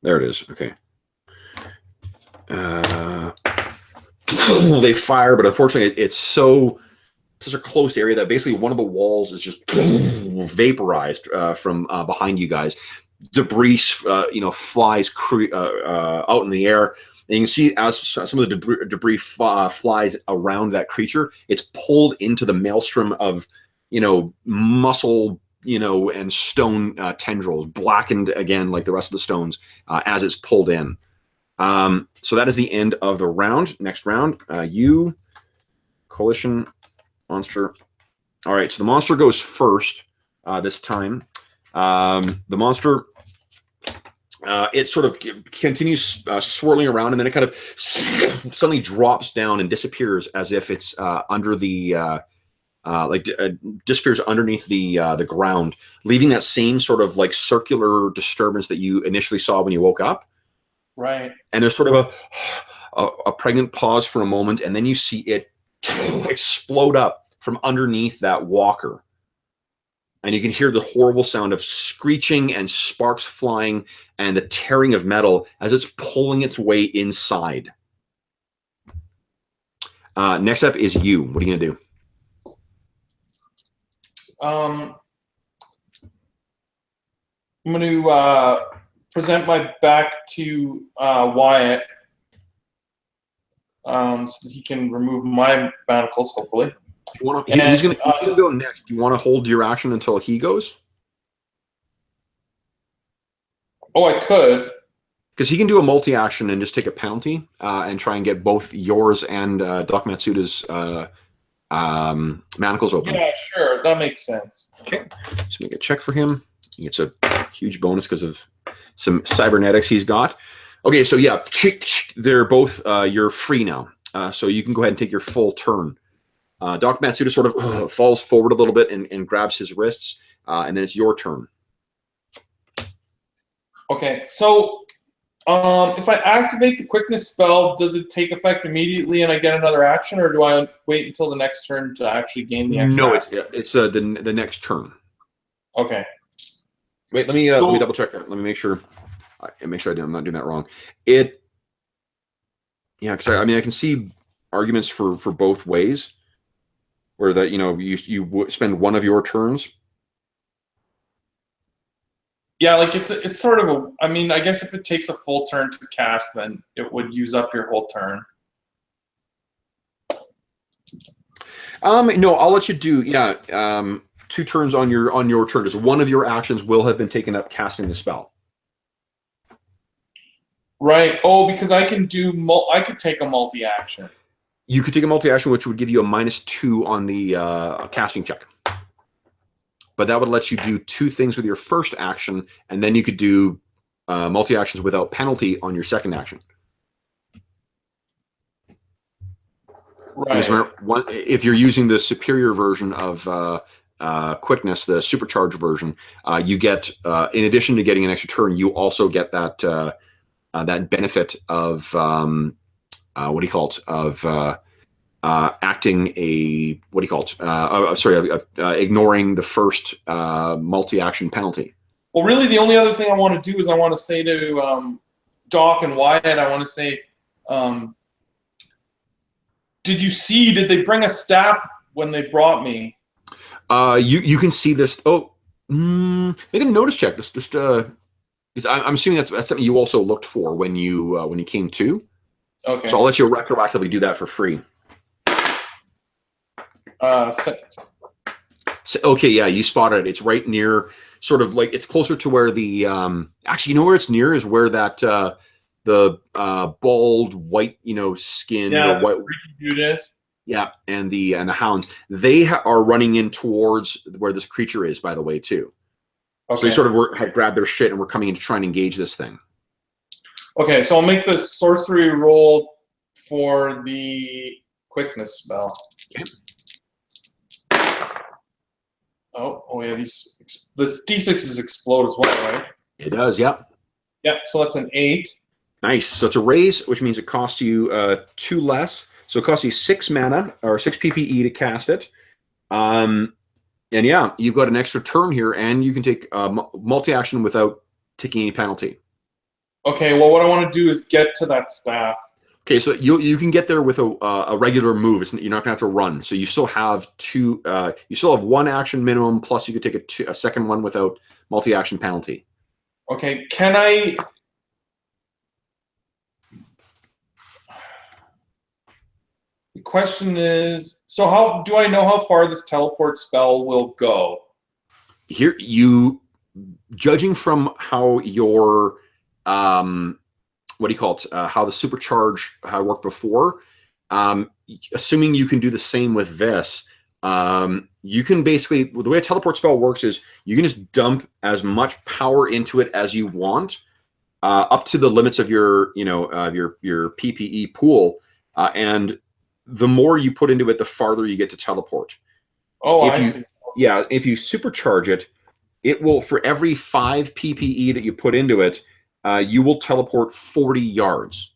There it is. Okay. They fire, but unfortunately, it's such a close area that basically one of the walls is just vaporized from behind you guys. Debris, flies out in the air. And you can see as some of the debris flies around that creature, it's pulled into the maelstrom of, muscle, and stone tendrils, blackened again like the rest of the stones as it's pulled in. So that is the end of the round. Next round, you, Coalition, monster. All right, so the monster goes first this time. The monster, it sort of continues swirling around, and then it kind of suddenly drops down and disappears as if it's under the disappears underneath the ground, leaving that same sort of circular disturbance that you initially saw when you woke up. Right. And there's sort of a pregnant pause for a moment, and then you see it explode up from underneath that walker. and you can hear the horrible sound of screeching and sparks flying and the tearing of metal as it's pulling its way inside. Next up is you. What are you going to do? I'm going to present my back to Wyatt so that he can remove my manacles, hopefully. He's going to go next. Do you want to hold your action until he goes? Oh, I could. Because he can do a multi-action and just take a penalty and try and get both yours and Doc Matsuda's manacles open. Yeah, sure. That makes sense. Okay. Let's make a check for him. He gets a huge bonus because of some cybernetics he's got. Okay, so yeah, they're both, you're free now. So you can go ahead and take your full turn. Doc Matsuda sort of falls forward a little bit and grabs his wrists, and then it's your turn. Okay, so if I activate the quickness spell, does it take effect immediately and I get another action, or do I wait until the next turn to actually gain the extra? No, it's the next turn. Okay. Wait, let me double check that. Let me make sure. I'm not doing that wrong. Yeah, because I mean I can see arguments for both ways, where that you spend one of your turns. Yeah, like it's sort of a. I mean, I guess if it takes a full turn to cast, then it would use up your whole turn. No, I'll let you do. Yeah, 2 turns on your turn. Because one of your actions will have been taken up casting the spell. Right. Oh, because I can do. I could take a multi-action. You could take a multi-action, which would give you a -2 on the casting check. But that would let you do 2 things with your first action, and then you could do multi-actions without penalty on your second action. Right. Remember, if you're using the superior version of quickness, the supercharged version, you get, in addition to getting an extra turn, you also get that that benefit of what do you call it? Of acting ignoring the first multi-action penalty. Well, really, the only other thing I want to do is I want to say to Doc and Wyatt, I want to say, did they bring a staff when they brought me? You can see this. Oh, make a notice check. Just I'm assuming that's something you also looked for when you came to. Okay. So I'll let you retroactively do that for free. So, okay, yeah, you spotted it. It's right near, sort of like, it's closer to where the actually, you know where it's near is where that the bald white skin. Yeah, white, freaky dude is. Yeah, and the hounds, they are running in towards where this creature is, by the way, too. Okay. So they sort of had grabbed their shit and were coming in to try and engage this thing. Okay, so I'll make the sorcery roll for the quickness spell. Okay. Oh yeah, the D6s explode as well, right? It does, yep. Yep, so that's an 8. Nice. So it's a raise, which means it costs you 2 less. So it costs you 6 mana or 6 PPE to cast it. And yeah, you've got an extra turn here, and you can take multi-action without taking any penalty. Okay, well, what I want to do is get to that staff. Okay, so you can get there with a regular move. You're not going to have to run. So you still have 2. You still have 1 action minimum. Plus, you could take a second one without multi-action penalty. Okay, can I? The question is, so how do I know how far this teleport spell will go? Here, judging from how your what do you call it? How the supercharge how it worked before, assuming you can do the same with this, you can basically, the way a teleport spell works is you can just dump as much power into it as you want, up to the limits of your your PPE pool, and the more you put into it, the farther you get to teleport. Oh, I see. Yeah, if you supercharge it, it will, for every 5 PPE that you put into it, you will teleport 40 yards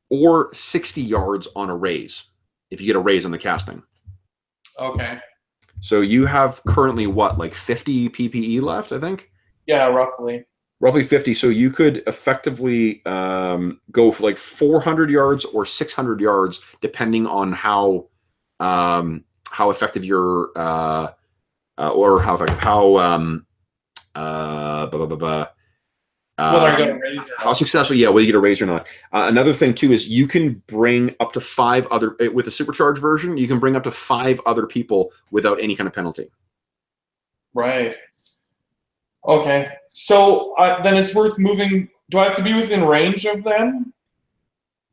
or 60 yards on a raise if you get a raise on the casting. Okay. So you have currently what, like 50 PPE left, I think? Yeah, roughly. Roughly 50. So you could effectively go for like 400 yards or 600 yards, depending on how effective your or how effective blah, blah, blah, Whether I got a raise or how not. successful, yeah, whether you get a raise or not. Another thing too is you can bring up to 5 other with a supercharged version. You can bring up to 5 other people without any kind of penalty. Right. Okay. So then it's worth moving. Do I have to be within range of them?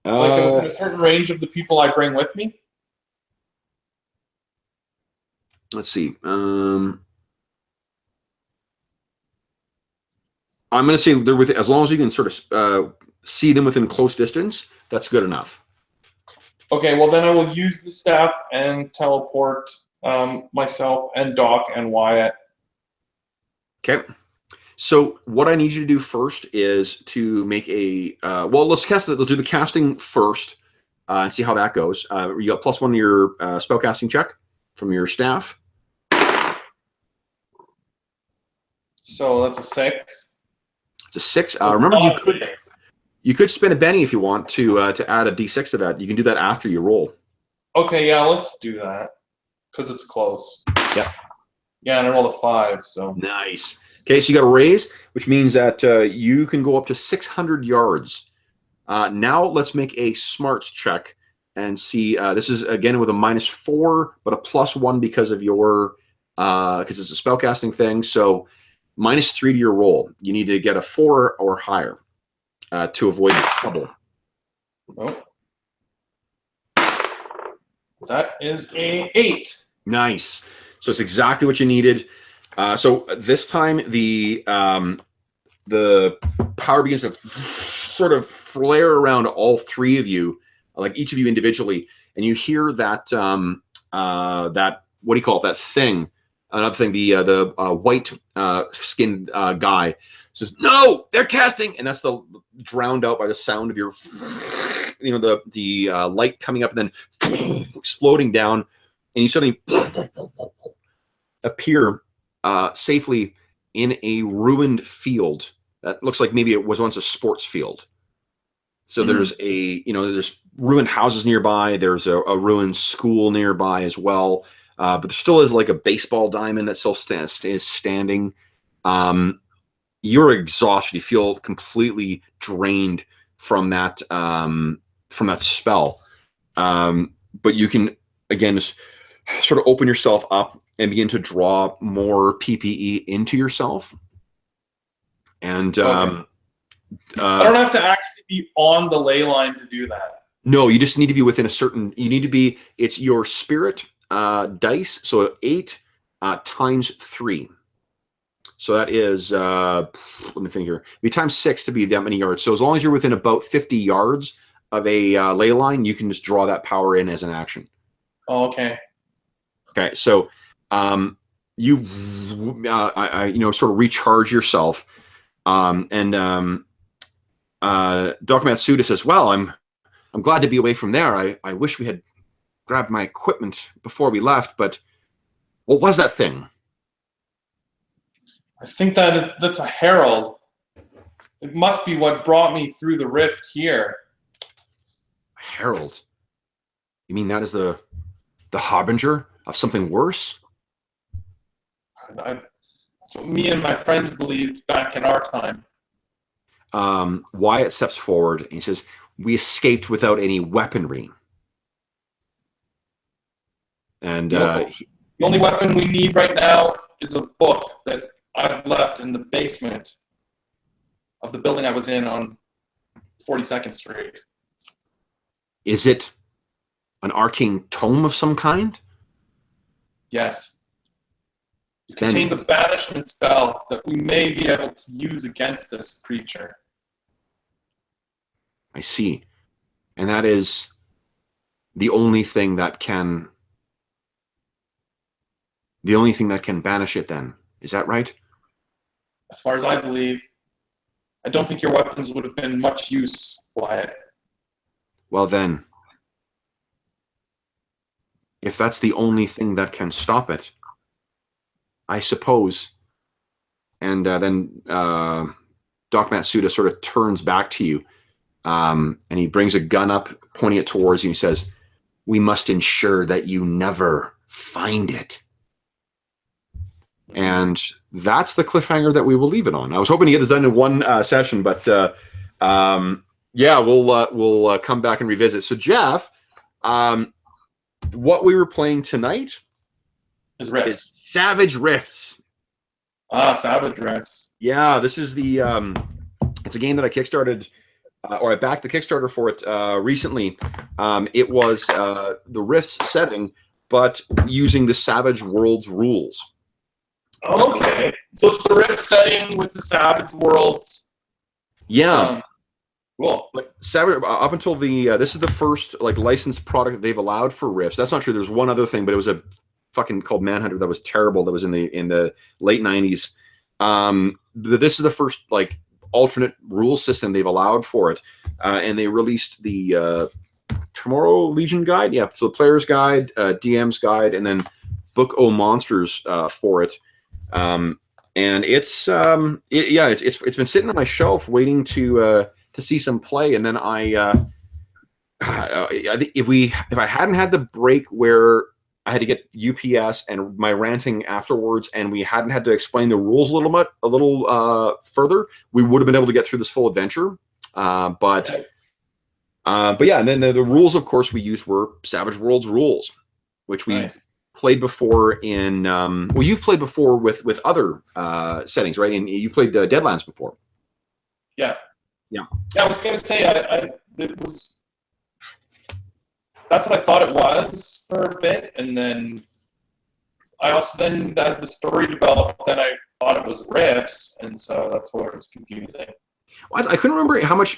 Like within a certain range of the people I bring with me? Let's see. I'm going to say they're with, as long as you can sort of see them within close distance, that's good enough. Okay, well then I will use the staff and teleport myself and Doc and Wyatt. Okay. So what I need you to do first is to make a well. Let's cast it. Let's do the casting first and see how that goes. You got +1 to your spellcasting check from your staff. So that's a 6. It's a 6. Remember, you could spin a Benny if you want to add a D6 to that. You can do that after you roll. Okay, yeah, let's do that because it's close. Yeah. Yeah, and I rolled a 5. So nice. Okay, so you got a raise, which means that you can go up to 600 yards. Now let's make a smarts check and see. This is again with a -4, but a +1 because of your because it's a spellcasting thing. So -3 to your roll. You need to get a 4 or higher to avoid trouble. oh. That is a 8. Nice. So it's exactly what you needed. So this time the power begins to sort of flare around all 3 of you, like each of you individually, and you hear that that, what do you call it? That thing. Another thing, the white skinned guy says, "No, they're casting," and that's drowned out by the sound of your, the light coming up and then exploding down, and you suddenly appear safely in a ruined field that looks like maybe it was once a sports field. So there's there's ruined houses nearby. There's a ruined school nearby as well. But there still is like a baseball diamond that still is standing. You're exhausted. You feel completely drained from that spell. But you can again just sort of open yourself up and begin to draw more PPE into yourself. And okay. I don't have to actually be on the ley line to do that. No, you just need to be within a certain. You need to be. It's your spirit dice. So 8 times 3. So that is. Let me think here. It'd be times 6 to be that many yards. So as long as you're within about 50 yards of a ley line, you can just draw that power in as an action. Oh, okay. Okay, so you sort of recharge yourself, and Dr. Matsuda says, "Well, I'm glad to be away from there. I wish we had grabbed my equipment before we left, but what was that thing?" I think that's a herald. It must be what brought me through the rift here. Herald? You mean that is the harbinger of something worse? That's what me and my friends believed back in our time. Wyatt steps forward and he says, "We escaped without any weaponry." And the only weapon we need right now is a book that I've left in the basement of the building I was in on 42nd Street. Is it an arcane tome of some kind? Yes. It contains a banishment spell that we may be able to use against this creature. I see. And that is the only thing that can banish it then. Is that right? As far as I believe, I don't think your weapons would have been much use, Wyatt. Well then, if that's the only thing that can stop it, I suppose. And then Doc Matsuda sort of turns back to you, and he brings a gun up, pointing it towards you. He says, "We must ensure that you never find it." And that's the cliffhanger that we will leave it on. I was hoping to get this done in one session, but yeah, we'll come back and revisit. So, Jeff, what we were playing tonight Is Rifts. is Savage Rifts. Savage Rifts. Yeah, this is the it's a game that I kickstarted, or I backed the Kickstarter for it recently. It was the Rifts setting, but using the Savage Worlds rules. Okay, so it's the Rift setting with the Savage Worlds. Yeah. Cool. Like Savage, up until the this is the first like licensed product that they've allowed for Rifts. That's not true. There's one other thing, but it was a fucking called Manhunter that was terrible. That was in the late 90s. This is the first like alternate rule system they've allowed for it, and they released the Tomorrow Legion guide. Yeah, so the player's guide, DM's guide, and then Book O Monsters for it. And it's it's been sitting on my shelf waiting to see some play. And then I think if I hadn't had the break where I had to get UPS and my ranting afterwards, and we hadn't had to explain the rules a little further, we would have been able to get through this full adventure. But yeah, and then the rules, of course, we used were Savage Worlds rules, which we played before in. Well, you've played before with other settings, right? And you played Deadlands before. Yeah. Yeah. Yeah, I was going to say it was. That's what I thought it was for a bit, and then I also as the story developed, then I thought it was Rifts, and so that's where it was confusing. Well, I couldn't remember how much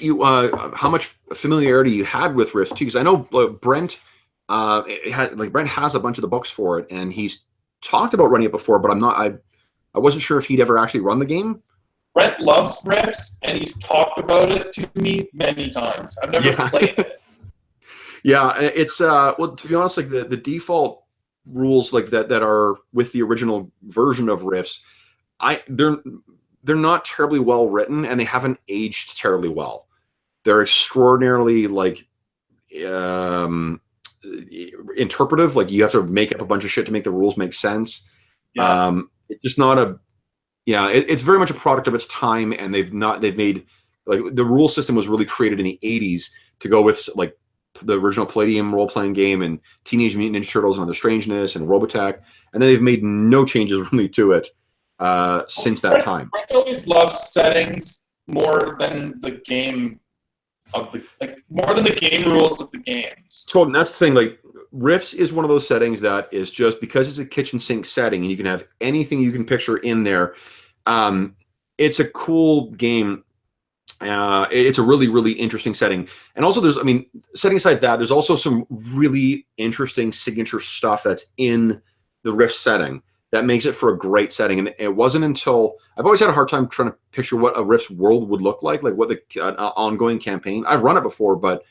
familiarity you had with Rifts too, because I know Brent Brent has a bunch of the books for it, and he's talked about running it before, but I wasn't sure if he'd ever actually run the game. Brent loves Rifts, and he's talked about it to me many times. I've never played it. Yeah, it's well, to be honest, like the default rules like that are with the original version of Rifts, they're not terribly well written, and they haven't aged terribly well. They're extraordinarily like interpretive. Like you have to make up a bunch of shit to make the rules make sense. Yeah. It's just not a it's very much a product of its time, and they've made like the rule system was really created in the 80s to go with like the original Palladium role-playing game and Teenage Mutant Ninja Turtles and Other Strangeness and Robotech, and then they've made no changes really to it since that time. Brent always loves settings more than the game more than the game rules of the games. Totally, and that's the thing. Like Rifts is one of those settings that is just because it's a kitchen sink setting and you can have anything you can picture in there. It's a cool game. It's a really, really interesting setting. And also setting aside that, there's also some really interesting signature stuff that's in the Rift setting that makes it for a great setting. And it wasn't until I've always had a hard time trying to picture what a Rift world would look like what the ongoing campaign. I've run it before, but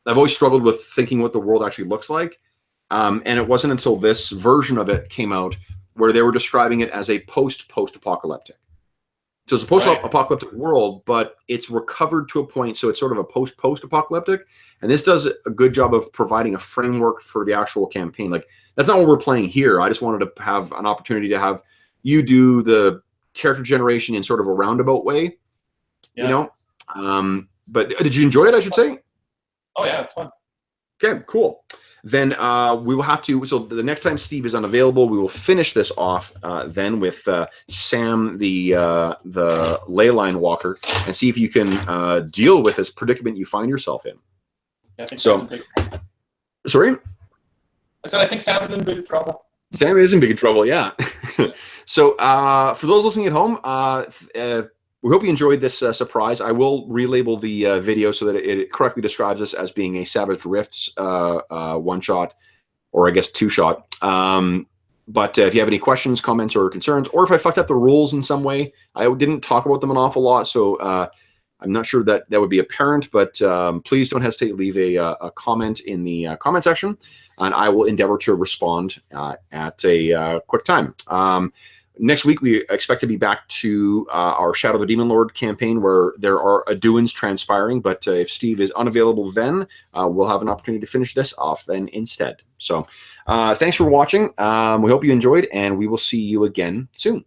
I've always struggled with thinking what the world actually looks like. And it wasn't until this version of it came out where they were describing it as a post-apocalyptic. So it's a post-apocalyptic world, but it's recovered to a point, so it's sort of a post-apocalyptic. And this does a good job of providing a framework for the actual campaign. Like, that's not what we're playing here. I just wanted to have an opportunity to have you do the character generation in sort of a roundabout way, you know? But did you enjoy it, I should say? Oh, yeah, it's fun. Okay, cool. Then we will have to, so the next time Steve is unavailable, we will finish this off then with Sam, the ley line walker, and see if you can deal with this predicament you find yourself in. Yeah, I think so, sorry? I said I think Sam's in big trouble. Sam is in big trouble, yeah. So for those listening at home, we hope you enjoyed this surprise. I will relabel the video so that it correctly describes this as being a Savage Rifts one-shot, or I guess two-shot. But if you have any questions, comments, or concerns, or if I fucked up the rules in some way, I didn't talk about them an awful lot, so I'm not sure that would be apparent, but please don't hesitate to leave a comment in the comment section, and I will endeavor to respond at a quick time. Next week, we expect to be back to our Shadow the Demon Lord campaign, where there are Aduans transpiring. But if Steve is unavailable then, we'll have an opportunity to finish this off then instead. So thanks for watching. We hope you enjoyed, and we will see you again soon.